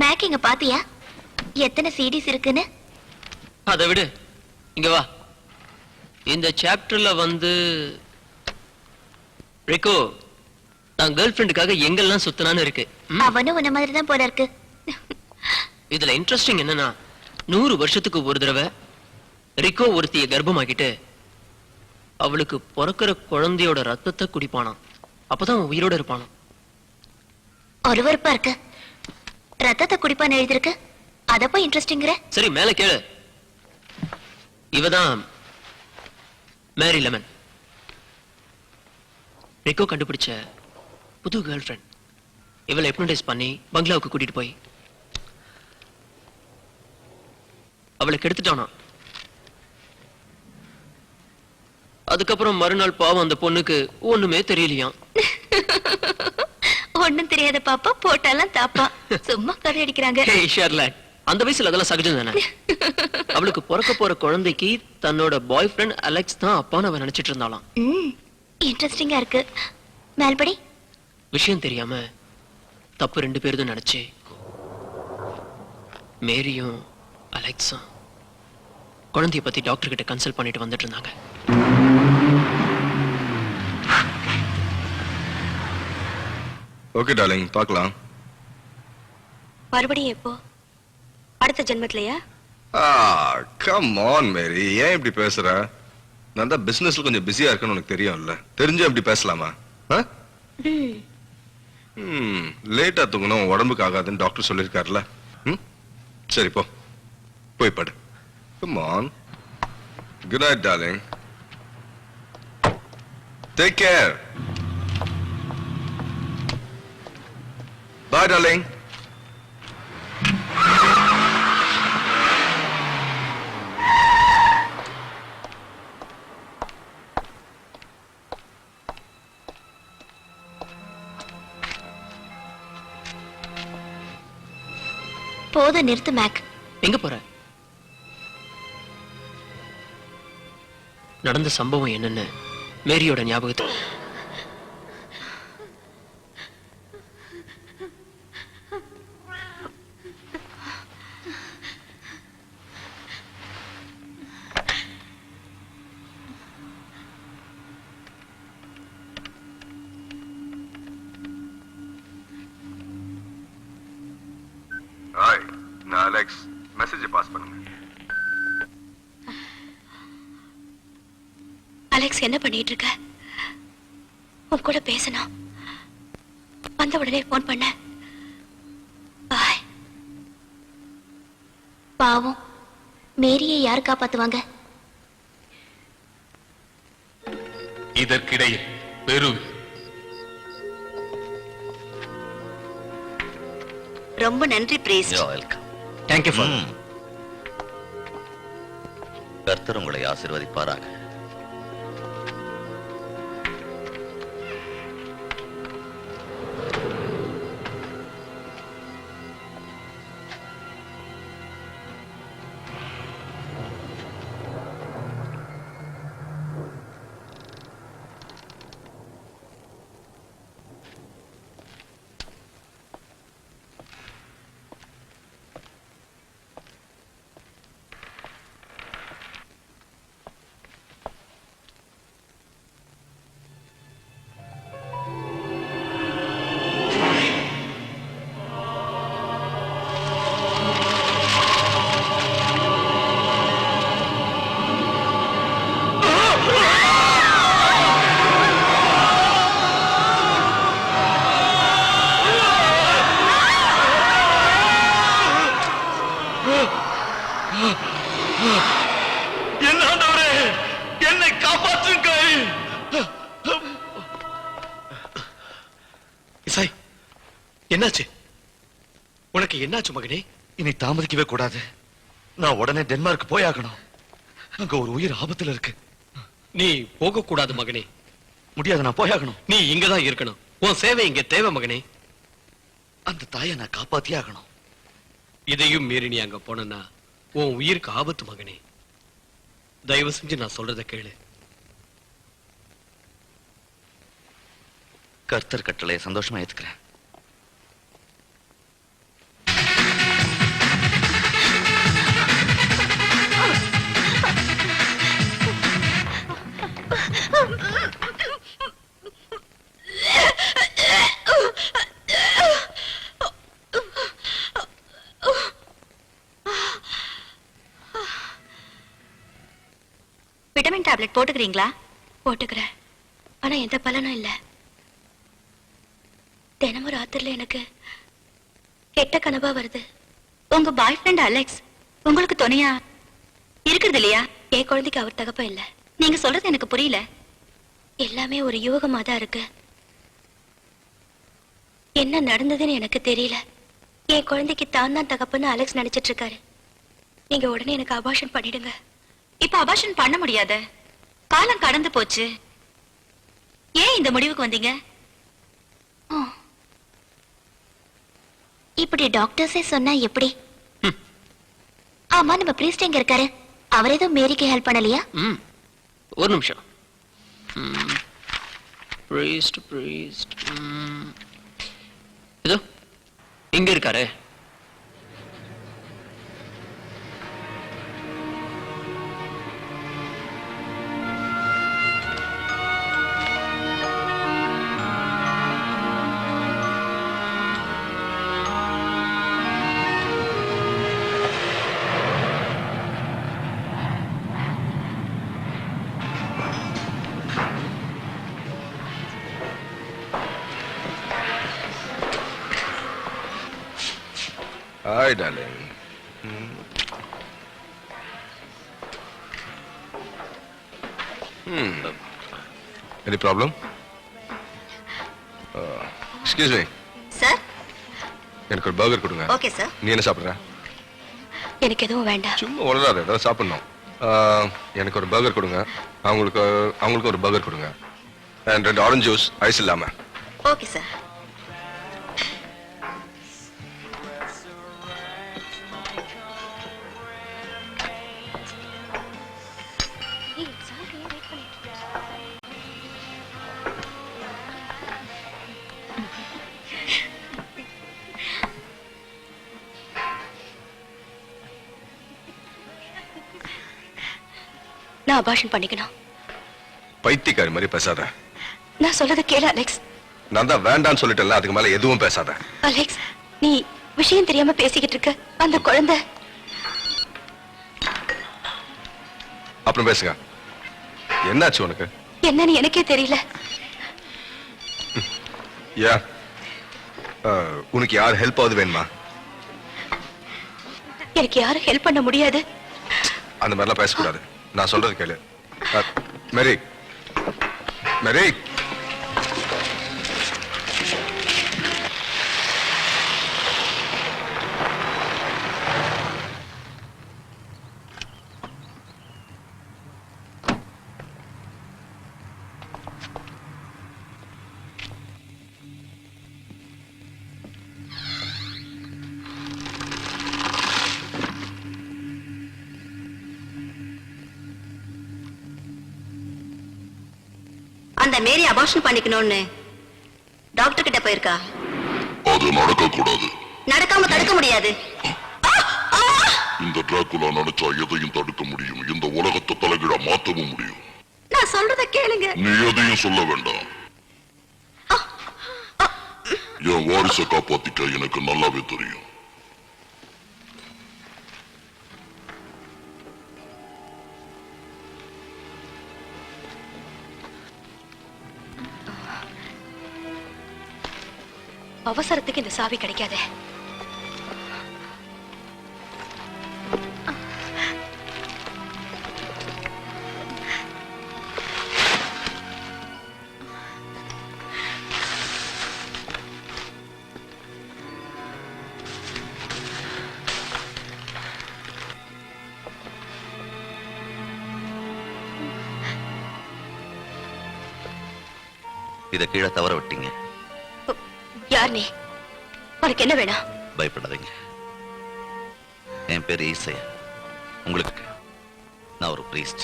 மேக் இங்க பாத்தியா எத்தனை சீடிஸ் இருக்குன்னு? அதை விடு, இங்க வா. இந்த சாப்டர்ல வந்து ரிக்கோ நான் கேர்ள் ஃப்ரெண்டுக்காக எங்கெல்லாம் சுத்தனான்னு இருக்கு. அவனும் உன்ன மாதிரி தான் போல இருக்கு. இதுல இன்ட்ரெஸ்டிங் என்னன்னா, 100 வருஷத்துக்கு ஒரு தடவை ரிக்கோ ஒருத்திய கர்ப்பமாக்கிட்டு அவளுக்கு பிறக்கிற குழந்தையோட ரத்தத்தை குடிப்பானாம். அப்பதான் அவன் உயிரோட இருப்பானாம். ஒருவருப்பா இருக்கு. ரத்தத்தை குடிப்பான்னு எழுதிருக்கு. அத போய் இன்ட்ரெஸ்டிங்கிற. சரி, மேல கேளு. இவதான் மேரி லெமன், ரிக்கோ கண்டுபிடிச்ச புது கேர்ள் ஃப்ரெண்ட். இவளை ஹிப்னோடைஸ் பண்ணி பங்களாவுக்கு கூட்டிட்டு போய் அவளை கெடுத்துட்டானா. அதுக்கப்புறம் மறுநாள் பாவம் அந்த பொண்ணுக்கு ஒண்ணுமே தெரியலையாம். ஒண்ணும் தெரியாத பாப்பா போட்டாலாம் தாப்பா. சும்மா கதை அடிக்கிறாங்க. ஷெர்லாக், அந்த வயசுல அதெல்லாம் சகஜம் தானே. அவளுக்கு பிறக்க போற குழந்தைக்கு தன்னோட பாய் ஃப்ரெண்ட் அலெக்ஸ் தான் அப்பான்னு அவன் நினைச்சிட்டு இருந்தாலாம். இன்ட்ரெஸ்டிங்கா இருக்கு. மேல்படி விஷயம் தெரியாம தப்பு 2 பேரும் நினைச்சு மேரியும் அலெக்ஸும் குழந்தைய பத்தி டாக்டர் கிட்ட கன்சல்ட் பண்ணிட்டு வந்துட்டு இருந்தாங்க. ஓகே டார்லிங், பார்க்கலாம். மறுபடியும் எப்போ? அடுத்த ஜென்மத்திலயா? கம் ஆன் மேரி, ஏன் இப்படி பேசுற? நான் தான் பிசினஸ்ல கொஞ்சம் பிஸியா இருக்கேன்னு உனக்கு தெரியும்ல. தெரிஞ்சு அப்படி பேசலாமா? லேட்டா தூங்கணும் உடம்புக்கு ஆகாதுன்னு டாக்டர் சொல்லியிருக்காருல. சரி போ, போய் படு. Come on. Good night darling. Take care. Bye darling. போதும், நிறுத்து மேக். எங்க போற? நடந்த சம்பவம் என்னன்னு மேரியோட ஞாபகத்தை ஹாய், நான் அலெக்ஸ். மெசேஜை பாஸ் பண்ணுங்க. அலெக்ஸ், என்ன பண்ணிட்டு இருக்க? உன் கூட பேசணும். வந்த உடனே போன் பண்ண. பாய். பாவம், மேரியை யார் காப்பாத்துவாங்க? இதற்கிடையில் பெரு ரொம்ப நன்றி பிரீஸ்ட். வெல்கம். தேங்க்யூ ஃபார் கர்த்தர் உங்களை ஆசீர்வதிப்பாராக. என்னை காப்பாற்றுங்கள். இசாய், என்னாச்சு? உனக்கு என்னாச்சு மகனே? இனி தாமதிக்கவே கூடாது. நான் உடனே டென்மார்க் போயாகணும். அங்க ஒரு உயிர் ஆபத்துல இருக்கு. நீ போக கூடாது மகனே. முடியாது, நான் போயாகணும். நீ இங்கதான் இருக்கணும். உன் சேவை இங்க தேவை மகனே. அந்த தாயை நான் காப்பாத்தியே ஆகணும். இதையும் மீறி நீ அங்க போனா உன் உயிருக்கு ஆபத்து மகனே. தயவு செஞ்சு நான் சொல்றத கேளு. கர்த்தர் கட்டளையை சந்தோஷமா ஏத்துக்கிறேன். விட்டமின் டேப்லெட் போட்டுக்கிறீங்களா? போட்டுக்கிறேன். ஆனா எந்த பலனும் இல்ல. தினமும் ராத்திரில எனக்கு கெட்ட கனவா வருது. உங்க பாய் ஃப்ரெண்ட் அலெக்ஸ் உங்களுக்கு துணையா இருக்கிறது இல்லையா? என் குழந்தைக்கு அவர் தகப்ப இல்ல. நீங்க சொல்றது எனக்கு புரியல. எல்லாமே ஒரு யூகமா தான் இருக்கு. என்ன நடந்ததுன்னு எனக்கு தெரியல. என் குழந்தைக்கு தான் தகப்பன்னு அலெக்ஸ் நினைச்சிட்டு இருக்காரு. நீங்க உடனே எனக்கு அபார்ஷன் பண்ணிடுங்க. இப்ப அபார்ஷன் பண்ண முடியாத காலம் கடந்து போச்சு. ஏன் இந்த முடிவுக்கு வந்தீங்க? இப்படி டாக்டர்ஸே சொன்னா எப்படி? ஆமா, நம்ம பிரீஸ்ட் எங்க இருக்காரு? அவர் ஏதோ மேரிக்கு ஹெல்ப் பண்ணலையா? ஒரு நிமிஷம். பிரீஸ்ட் பிரீஸ்ட் இதோ இங்க இருக்காரு. Hi, darling. Any problem? Excuse me. Sir. எனக்கு ஒரு பர்கர் கொடுங்க. Okay sir. நீ என்ன சாப்பிடுற? எனக்கு எதுவும் வேண்டாம். சும்மா உளறாத, ஏதாவது சாப்பிடணும். எனக்கு ஒரு பர்கர் கொடுங்க. அவங்களுக்கு ஒரு பர்கர் கொடுங்க. அண்ட் 2 ஆரஞ்சு ஜூஸ் ஐஸ் இல்லாம. Okay sir. நான் அபார்ஷன் பண்ணிக்கணும். பைத்தியக்காரி மாதிரி பேசாத. நான் சொல்றத கேளு அலெக்ஸ். நான் தான் வேண்டான்னு சொல்லிட்டேன்ல, அதுக்கு மேல எதுவும் பேசாத. அலெக்ஸ், நீ விஷயம் தெரியாம பேசிக்கிட்டு இருக்க. அந்த குழந்தை அப்புறம் பேசுங்க. என்னாச்சு உனக்கு? என்னன்னு எனக்கே தெரியல. யா உனக்கு யார் ஹெல்ப் ஆகுது வேணுமா? எனக்கு யாரும் ஹெல்ப் பண்ண முடியாது. அந்த மாதிரிலாம் பேசக்கூடாது. நான் சொல்றது கேளு. மேரி, மேரி, அந்த மேரி அபார்ஷன் பண்ணிக்கணும்னு டாக்டர் கிட்ட போயிருக்கா. அது நடக்க கூடாது. நடக்காம தடுக்க முடியாது. இந்த டிராகுலா நினைச்சா எதையும் தடுக்க முடியும். இந்த உலகத்தை தலைகீழா மாத்தவும் முடியும். நான் சொல்றத கேளுங்க. நீ எதையும் சொல்ல வேண்டாம். என் வாரிசை காப்பாத்திக்க எனக்கு நல்லாவே தெரியும். அவசரத்துக்கு இந்த சாவி கிடைக்காதே. இதை கீழே தவற விட்டீங்க. யார் நீ? உனக்கு என்ன வேணும்? பயப்படாதீங்க. என் பேர் ஈசையா. உங்களுக்கு நான் ஒரு பிரீஸ்ட்.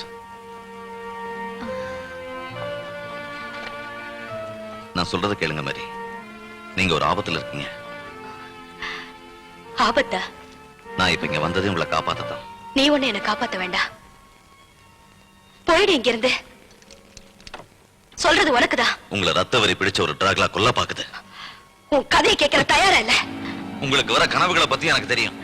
நான் சொல்றதை கேளுங்க மேரி. நீங்க ஒரு ஆபத்துல இருக்கீங்க. ஆபத்தா? நான் இப்ப இங்க வந்ததே உங்களை காப்பாத்ததான். நீ ஒண்ணு என்ன காப்பாத்த வேண்டாம். போயிடு இங்கிருந்து. சொல்றது உனக்குதான். உங்களை ரத்த வரி பிடிச்ச ஒரு டிராகுலா கொல்ல பாக்குது. உன் கதையை கேட்கிற தயாரா இல்ல. உங்களுக்கு வர கனவுகளை பத்தி எனக்கு தெரியும்.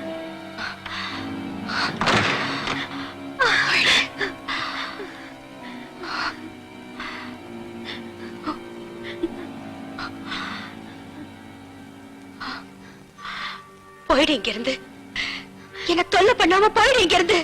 போயிடு இங்கிருந்து. என்ன தொல்லை பண்ணாம போயிடு இங்கிருந்து.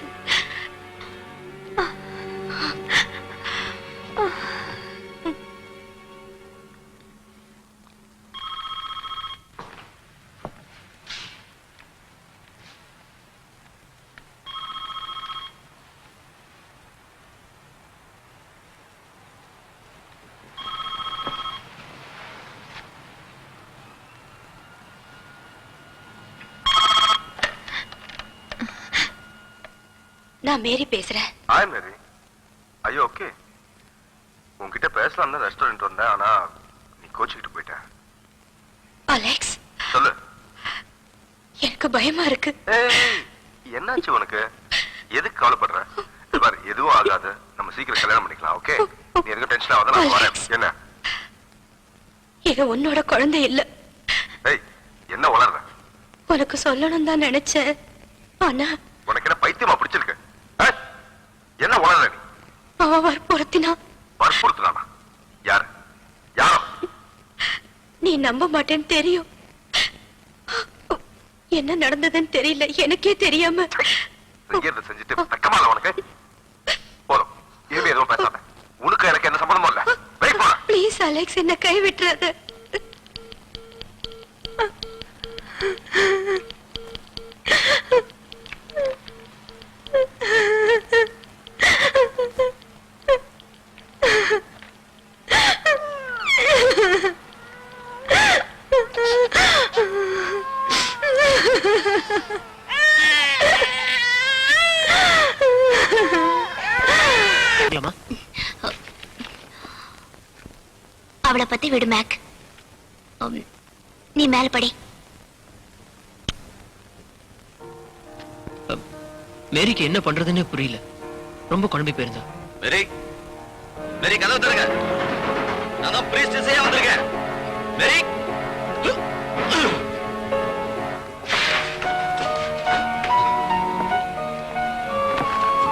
நான் மேரி பேசுறேன். ஹாய் மேரி. ஐயோ ஓகே. உன்கிட்ட பேசலாம் தான் ரெஸ்டாரண்ட் வந்தேன். ஆனா நீ கோச்சிக்கிட்டு போயிட்ட. அலெக்ஸ் சொல்லு. எனக்கு பயமா இருக்கு. என்னாச்சு உனக்கு? எதுக்கு கவலைப்படுற? பாரு, எதுவும் ஆகாது. நம்ம சீக்கிரம் கல்யாணம் பண்ணிக்கலாம். ஓகே, நீ எதுவும் டென்ஷன் ஆகாத. நான் வரேன். என்ன இது உன்னோட குழந்தை இல்ல. ஏய், என்ன வளர்ற? உனக்கு சொல்லணும் தான் நினைச்சேன். ஆனா உனக்கு என்ன பைத்தியமா பிடிச்சிருக்கு? என்ன வளர்ற நீ? அவ வற்புறுத்தினா. வற்புறுத்தினானா? யாரு? யாரோ? நீ நம்ப மாட்டேன்னு தெரியும். என்ன நடந்ததுன்னு தெரியல. எனக்கே தெரியாம செய்யறத செஞ்சுட்டு வெக்கமால உனக்கு? போதும், இனிமே எதுவும் பேசாத. உனக்கு எனக்கு என்ன சம்பந்தமும் இல்ல. வெயிட் பண்ண. ப்ளீஸ் அலெக்ஸ், என்ன கை விட்டுறாத. அவளை பத்தி விடு மேக். நீ மேல படி. மேரிக்கு என்ன பண்றதுன்னே புரியல. ரொம்ப குழம்பி போயிருந்தா. மேரி, மேரி கதவு தருங்க. நான் தான் பிரீஸ்ட் ஈசையா வந்திருக்கேன். மேரி,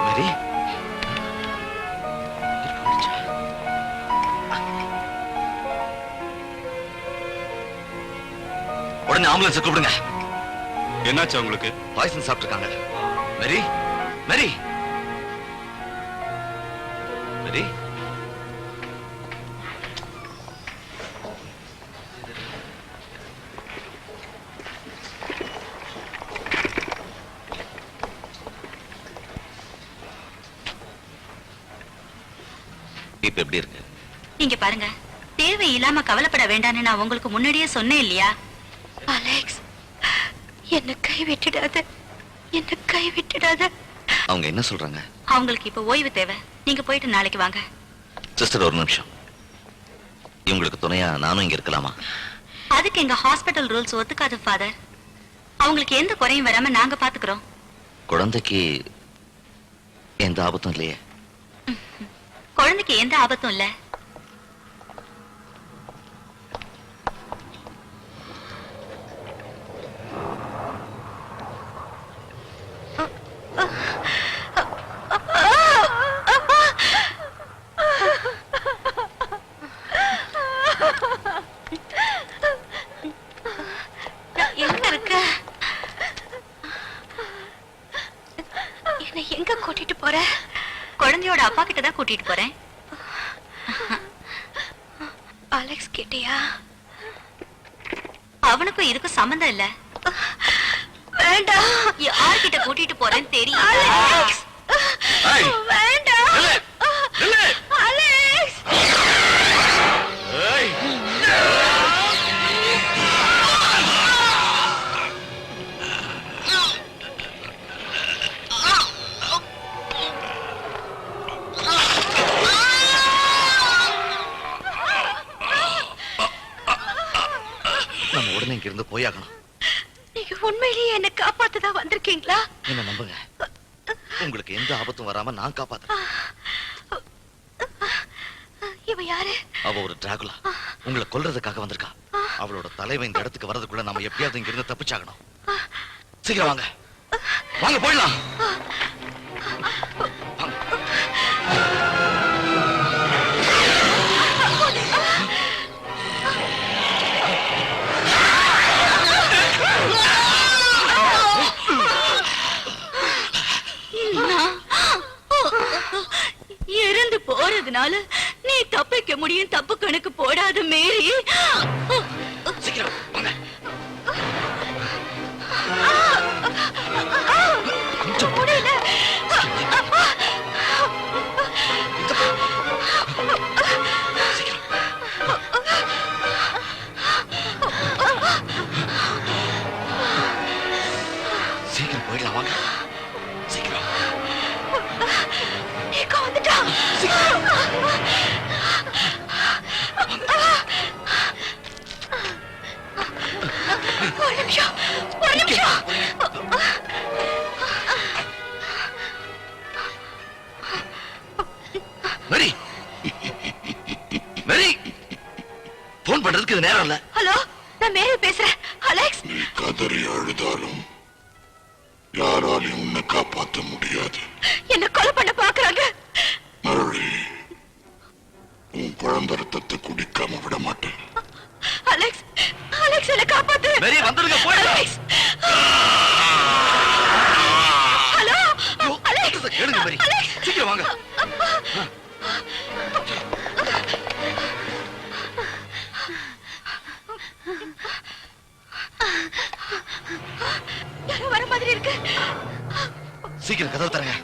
மேரி, ஆம்புலன்ஸ் கூப்பிடுங்க. என்னாச்சு உங்களுக்கு? பாய்சன் சாப்பிட்டுருக்காங்க. மேரி, மேரி, மேரி. இப்ப எப்படி இருக்கு? நீங்க பாருங்க, தேவை இல்லாம கவலைப்பட வேண்டாம்னு நான் உங்களுக்கு முன்னாடியே சொன்னேன் இல்லையா? அலெக்ஸ், என்ன கை விட்டுடாத, என்ன கை விட்டுடாத. அவங்க என்ன சொல்றாங்க? அவங்களுக்கு இப்ப ஓய்வு தேவை. நீங்க போயிட்டு நாளைக்கு வாங்க. சிஸ்டர் ஒரு நிமிஷம். இவங்களுக்கு துணையா நானும் இங்க இருக்கலாமா? அதுக்கு எங்க ஹாஸ்பிடல் ரூல்ஸ் ஒத்துக்காது ஃபாதர். அவங்களுக்கு எந்த குறையும் வராம நாங்க பாத்துக்கிறோம். குழந்தைக்கு எந்த ஆபத்தும் இல்லையே? குழந்தைக்கு எந்த ஆபத்தும் இல்ல. எங்க இருக்க? என்ன எங்க கூட்டிட்டு போற? குழந்தையோட அப்பா கிட்ட தான் கூட்டிட்டு போறேன். அலெக்ஸ் கிட்டயா? அவனுக்கும் இதுக்கும் சம்பந்தம் இல்ல. வேண்டாம். யார்கிட்ட கூட்டிட்டு போறேன்னு தெரியும். அலெக்ஸ், வேண்டாம். அலெக்ஸ், நம்ம உடனே இங்க இருந்து போயாகணும். நீங்க உண்மையிலேயே என்ன காப்பாத்ததான் வந்திருக்கீங்களா? என்ன நம்புங்க. உங்களுக்கு எந்த ஆபத்தும் வராம நான் காப்பாத்துறேன். இவ யாரு? அவ ஒரு டிராகுலா. உங்களை கொல்றதுக்காக வந்திருக்கா. அவளோட தலைவன் இந்த இடத்துக்கு வரதுக்குள்ள நம்ம எப்படியாவது இங்க இருந்து தப்பிச்சாகணும். சீக்கிரம் வாங்க, வாங்க போயிடலாம். இறந்து போறதுனால நீ தப்பிக்க முடியும். தப்பு கணக்கு போடாத மேரி. சீக்கிரம் வாங்க. கொஞ்சம் முடியல. சீக்கிரம் போயிடலாம் வாங்க. சீக்கிரம் நீங்க வந்துட்டா. ஒரு நிமிஷம், ஒரு நிமிஷம். மேரி, மேரி, போன் பண்றதுக்கு இது நேரம் இல்ல. ஹலோ, நான் மேரி பேசுறேன். அலெக்ஸ், நீ கதறி அழுதாலும் யாராலையும் உன்னை காப்பாற்ற முடியாது. என்ன கொலை பண்ண பாக்குறாங்க. மறுபடி உன் குழந்தை ரத்தத்தை குடிக்காம விட மாட்டேன். அலெக்ஸ், அலெக்ஸ் என்ன காப்பாத்து. மேரி வந்துருங்க, போயிடலாம். அலெக்ஸ், ஹலோ, அலெக்ஸ், கேளுங்க மேரி, சீக்கிரம் வாங்க. யாரோ வர மாதிரி இருக்கு. சீக்கிரம் கதவு தரங்க.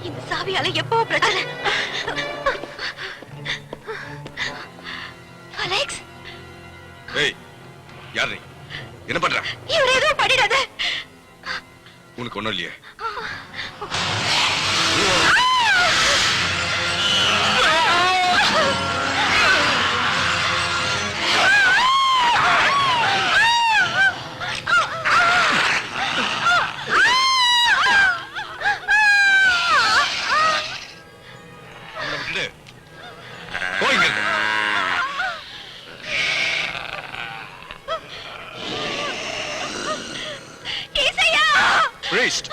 இந்த சாவியால எப்பவும் பிரச்சனை. அலெக்ஸ், ஏய், யார் நீ? என்ன பண்ற? இவர் ஏதோ பண்ணிடாத. உனக்கு ஒண்ணும் இல்லையே? Priest!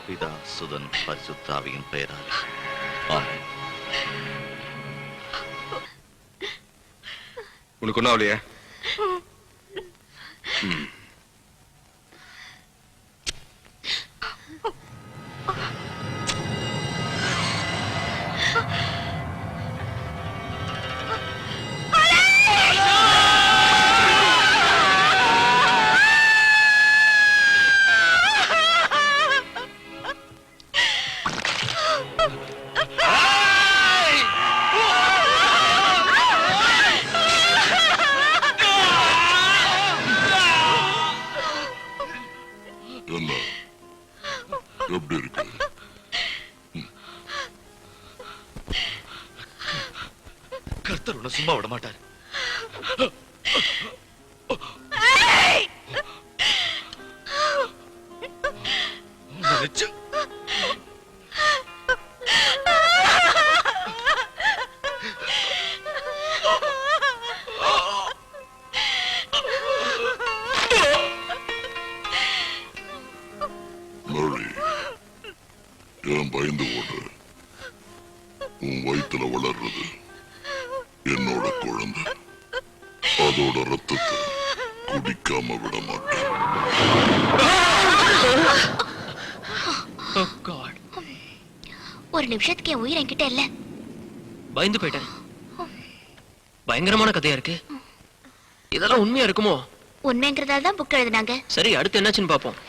பிதா சுதன் பரிசுத்தாவியின் பெயரால் ஆமென். உனக்கு ஒன்றும் அவளையே? என்ன எப்படி இருக்கு? கர்த்தர் உன்னை சும்மா விட மாட்டார். நினைச்சு மழை ஏன் பயந்து ஓடுற? உன் வயித்துல வளர்றது என்னோட குழந்தை. அதோட ரத்தத்தை குடிக்காம விட மாட்டேன். Oh God. ஒரு நிமிஷத்துக்கு என் உயிர் என்கிட்ட இல்ல. பயந்து போயிட்டேன். பயங்கரமான கதையா இருக்கு. இதெல்லாம் உண்மையா இருக்குமோ? உண்மைங்கிறதால தான் புக் எழுதினாங்க. சரி, அடுத்து என்னாச்சுன்னு பாப்போம்.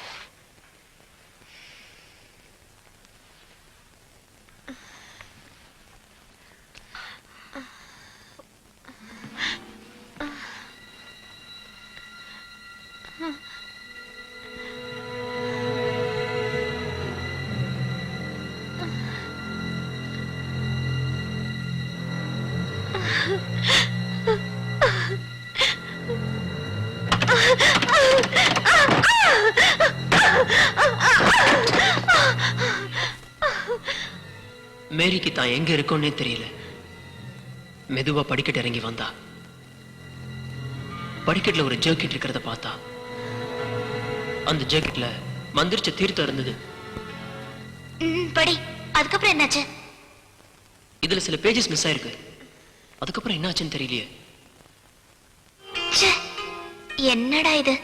மேரிக்கு தான் எங்க இருக்கோன்னே தெரியல. மெதுவா படிக்கட்டு இறங்கி வந்தா. படிக்கட்டுல ஒரு ஜர்க்கிட் இருக்கிறத பார்த்தா. அந்த ஜர்க்கிட்ல மந்திரிச்ச தீர்த்தம் இருந்தது. படி. அதுக்கப்புறம் என்னாச்சு? இதுல சில பேஜஸ் மிஸ் ஆயிருக்கு. அதுக்கப்புறம் என்னாச்சுன்னு தெரியலையே. என்னடா இது?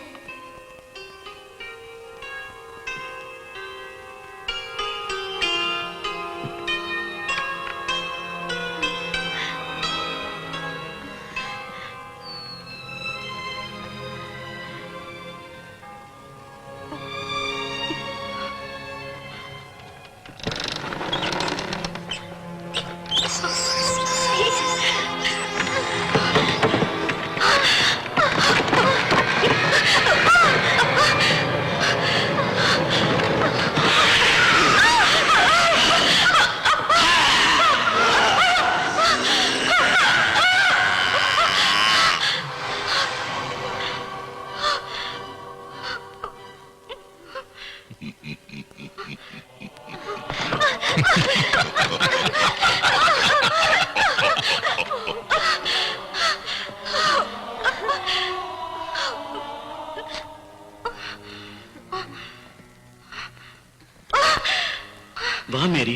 வா மேரி,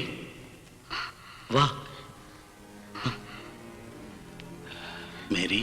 வா மேரி.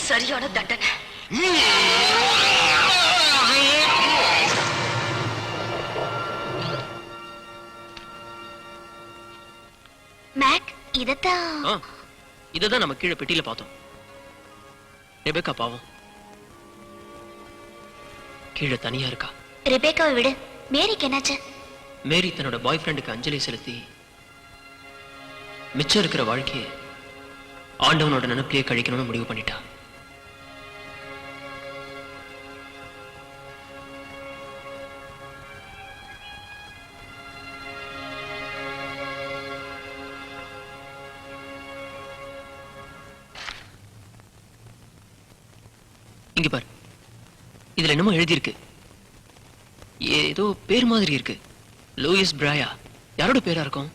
சரியான தண்டனை. மேக் இதத்தான் இததான் நம்ம கீழே பெட்டியில பார்த்தோம். ரெபேக்கா பாவம் கீழே தனியா இருக்கா. ரெபேக்காவை விடு, மேரிக்கு என்னாச்சு? மேரி தன்னோட பாய் ஃப்ரெண்டுக்கு அஞ்சலி செலுத்தி மிச்சம் இருக்கிற வாழ்க்கையை ஆண்டவனோட நினைப்பிலேயே கழிக்கணும்னு முடிவு பண்ணிட்டா. இங்க பாரு, இதுல என்னமோ எழுதியிருக்கு. ஏதோ பேர் மாதிரி இருக்கு. Lewis Phraya. யாரோட பேரா இருக்கும்?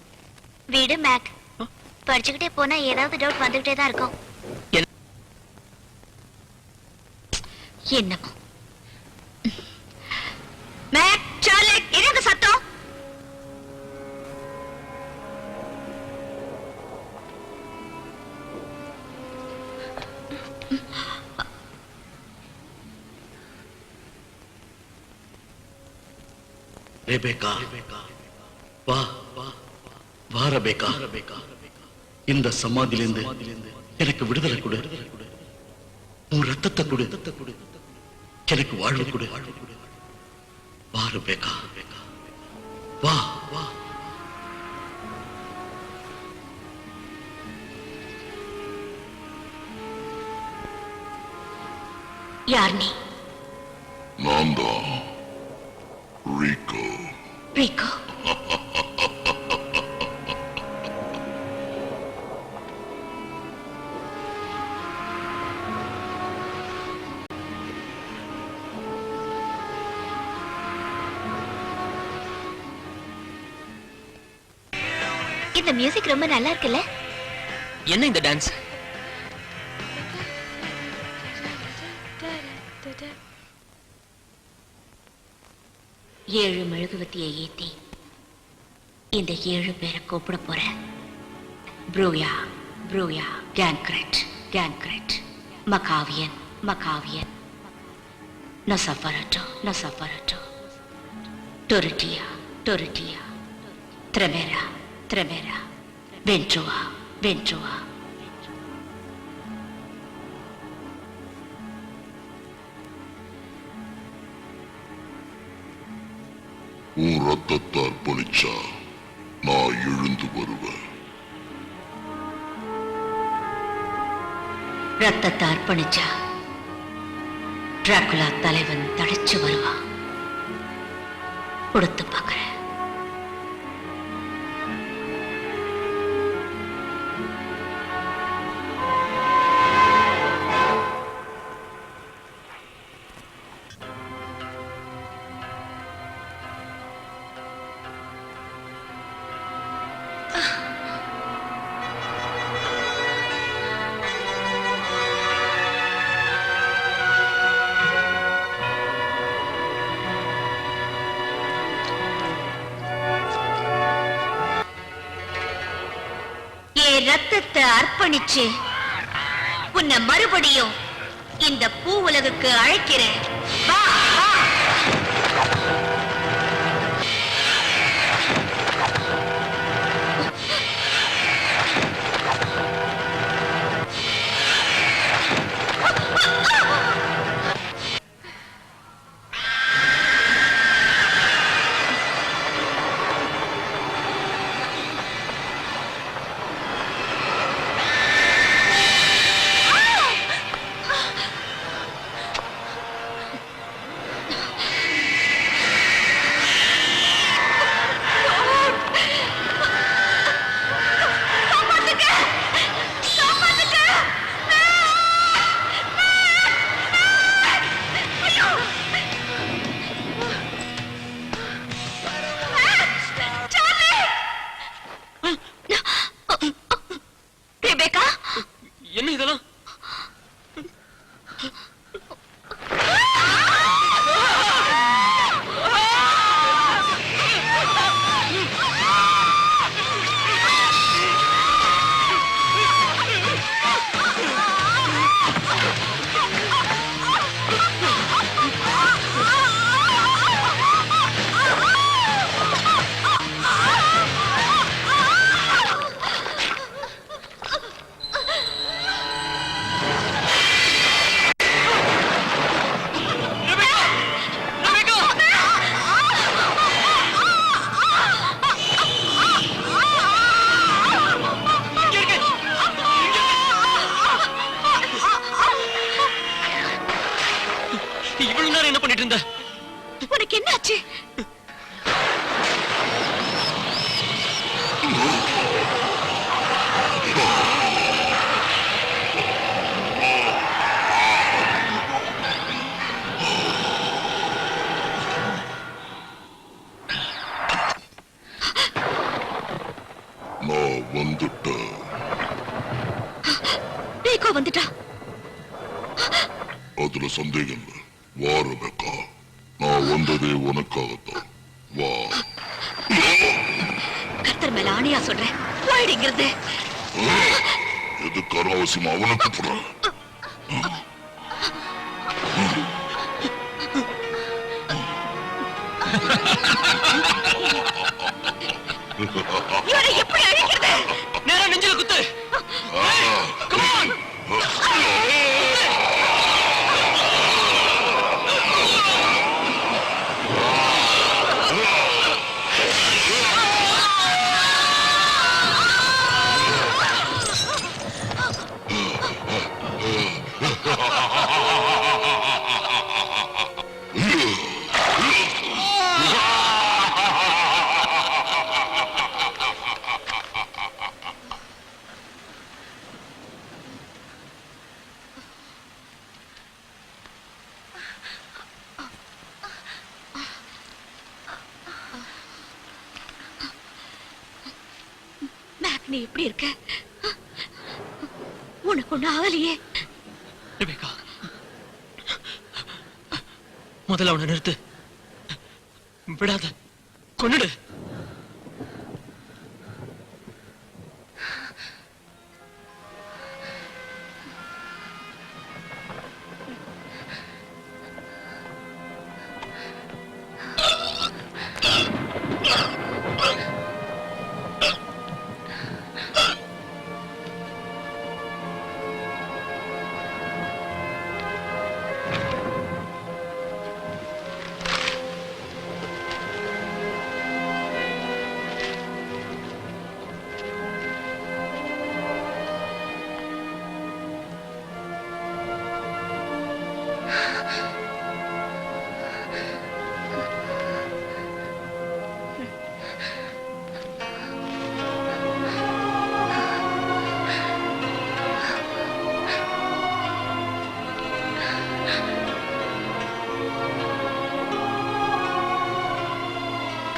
விடு மேக், படிச்சுக்கிட்டே போனா ஏதாவது டவுட் வந்துகிட்டே தான் இருக்கும். என்னமோ. மேக், சார்லி, என்னங்க சத்தம்? ரெபேக்கா, வா வா ரெபேக்கா. இந்த சமாதியிலிருந்து எனக்கு விடுதலை கொடு. உன் ரத்தத்தை கொடு, எனக்கு வாழ்வு கொடு. வா ரெபேக்கா, வா வா. யார் நீ? நான் தான் ரிகோ. ரிகோ? இந்த மியூசிக் ரொம்ப நல்லா இருக்குல்ல? என்ன இந்த டான்ஸ்? ஏழு மெழுகுவத்தியை ஏத்தி இந்த 7 பேரை கூப்பிட போறேன். ப்ரூயா, ப்ரூயா, கேன்கிரெட், கேன்கிரெட், மகாவியன், மகாவியன், நொசஃபரட்டோ, நொசஃபரட்டோ, டொரிட்டியா, டொரிட்டியா, த்ரெமெரா, த்ரெமெரா, வென்ட்ருவா, வென்ட்ருவா. உன் ரத்தத்தை அர்ப்பணிச்சா நான் எழுந்து வருவேன். ரத்தத்தை அர்ப்பணிச்சா டிராகுலா தலைவன் தடைச்சு வருவான். கொடுத்து பார்க்கிறேன். ரத்தத்தை அர்ப்பணிச்சு உன்னை மறுபடியும் இந்த பூ உலகுக்கு அழைக்கிறேன். வா, வா. இவ்வளவு நேரம் என்ன பண்ணிட்டு இருந்த? உனக்கு என்ன ஆச்சு? நான் வந்துட்டேன். ரேகா வந்துட்டா. அதுல சந்தேகம் இல்லை. வா ரெபேக்கா, நான் வந்ததே உனக்காகத்தான். வா. கர்த்தர் மேல ஆணையா சொல்றேன், போயிடுங்கிறது. எதுக்கு அனாவசியமா அவனுக்கு போற? இவனை எப்படி அழிக்கிறது? நேரா நெஞ்சில குத்து. Come on. மேக், நீ எப்படி இருக்க? உனக்கு ஒண்ணு ஆகலையே? ரெபேக்கா, முதல்ல அவனை நிறுத்து. விடாத, கொன்னுடு.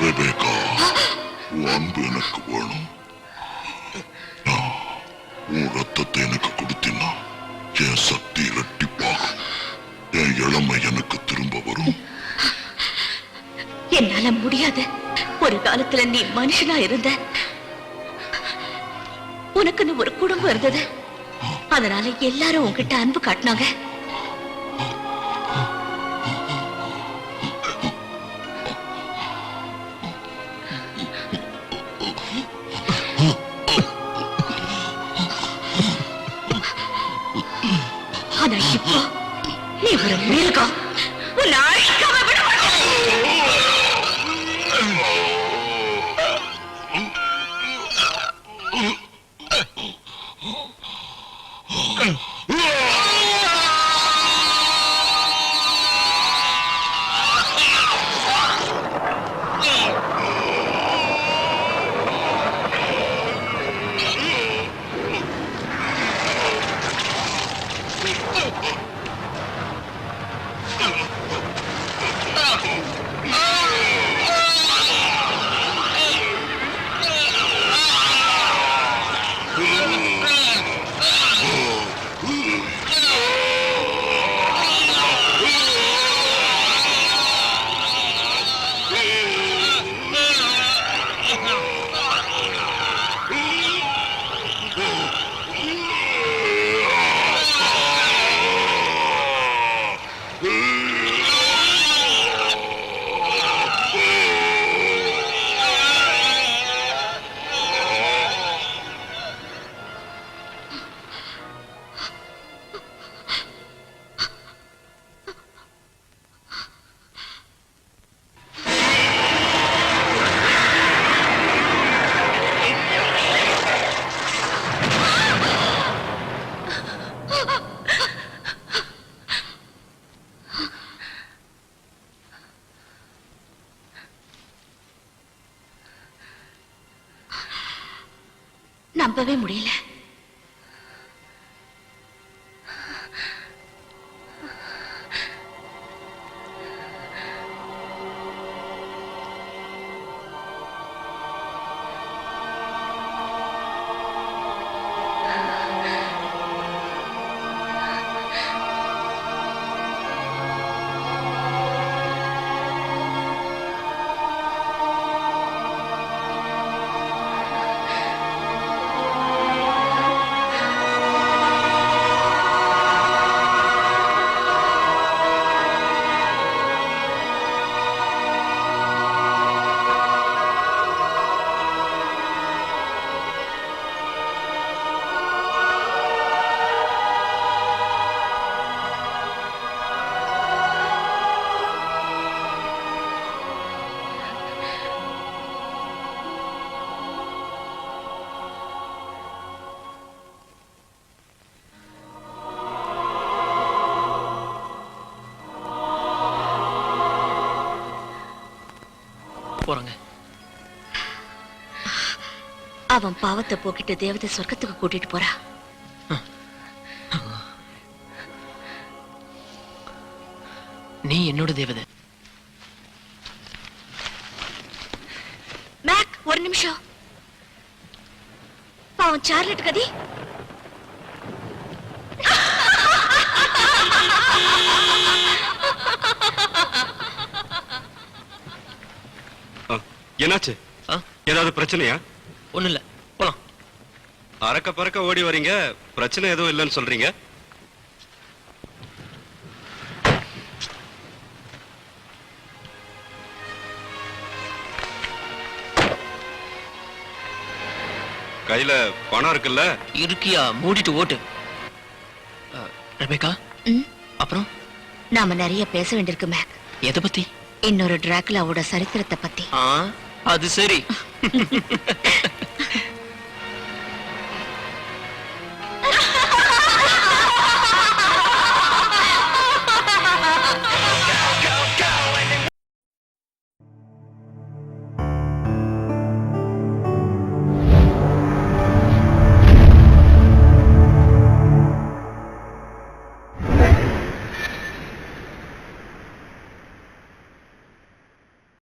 ரெபேக்கா, உன் அன்பு எனக்கு வேணும். உன் ரத்தத்தை எனக்கு கொடுத்தினா என் சக்தி இரட்டிப்பாகும். என் இளமை எனக்கு திரும்ப வரும். என்னால முடியாது. ஒரு காலத்துல நீ மனுஷனா இருந்த, உனக்குன்னு ஒரு குடும்பம் இருந்தது. அதனால எல்லாரும் உன்கிட்ட அன்பு காட்டினாங்க. ஆனா இப்போ நீ ஒரு மிருகம். உன்னை அழிக்காம விட மாட்டேன். நம்பவே முடியல. போறாங்க. அவன் பாவத்தை போக்கிட்டு தேவதை சொர்க்கத்துக்கு கூட்டிட்டு போறா. நீ என்னோட தேவதை. மேக், ஒரு நிமிஷம். பாவம் சார்லட் கதி. என்னாச்சு? ஏதாவது பிரச்சனையா? ஒண்ணு இல்ல, போலாம். அறக்க பறக்க ஓடி வரீங்க, பிரச்சனை எதுவும் இல்லைன்னு சொல்றீங்க. கையில பணம் இருக்குல்ல? இருக்கியா? மூடிட்டு ஓட்டு. ரெபேக்கா, அப்புறம் நாம நிறைய பேச வேண்டியிருக்கு மேக். எதை பத்தி? இன்னொரு டிராகுலாவோட சரித்திரத்தை பத்தி. அது சரி.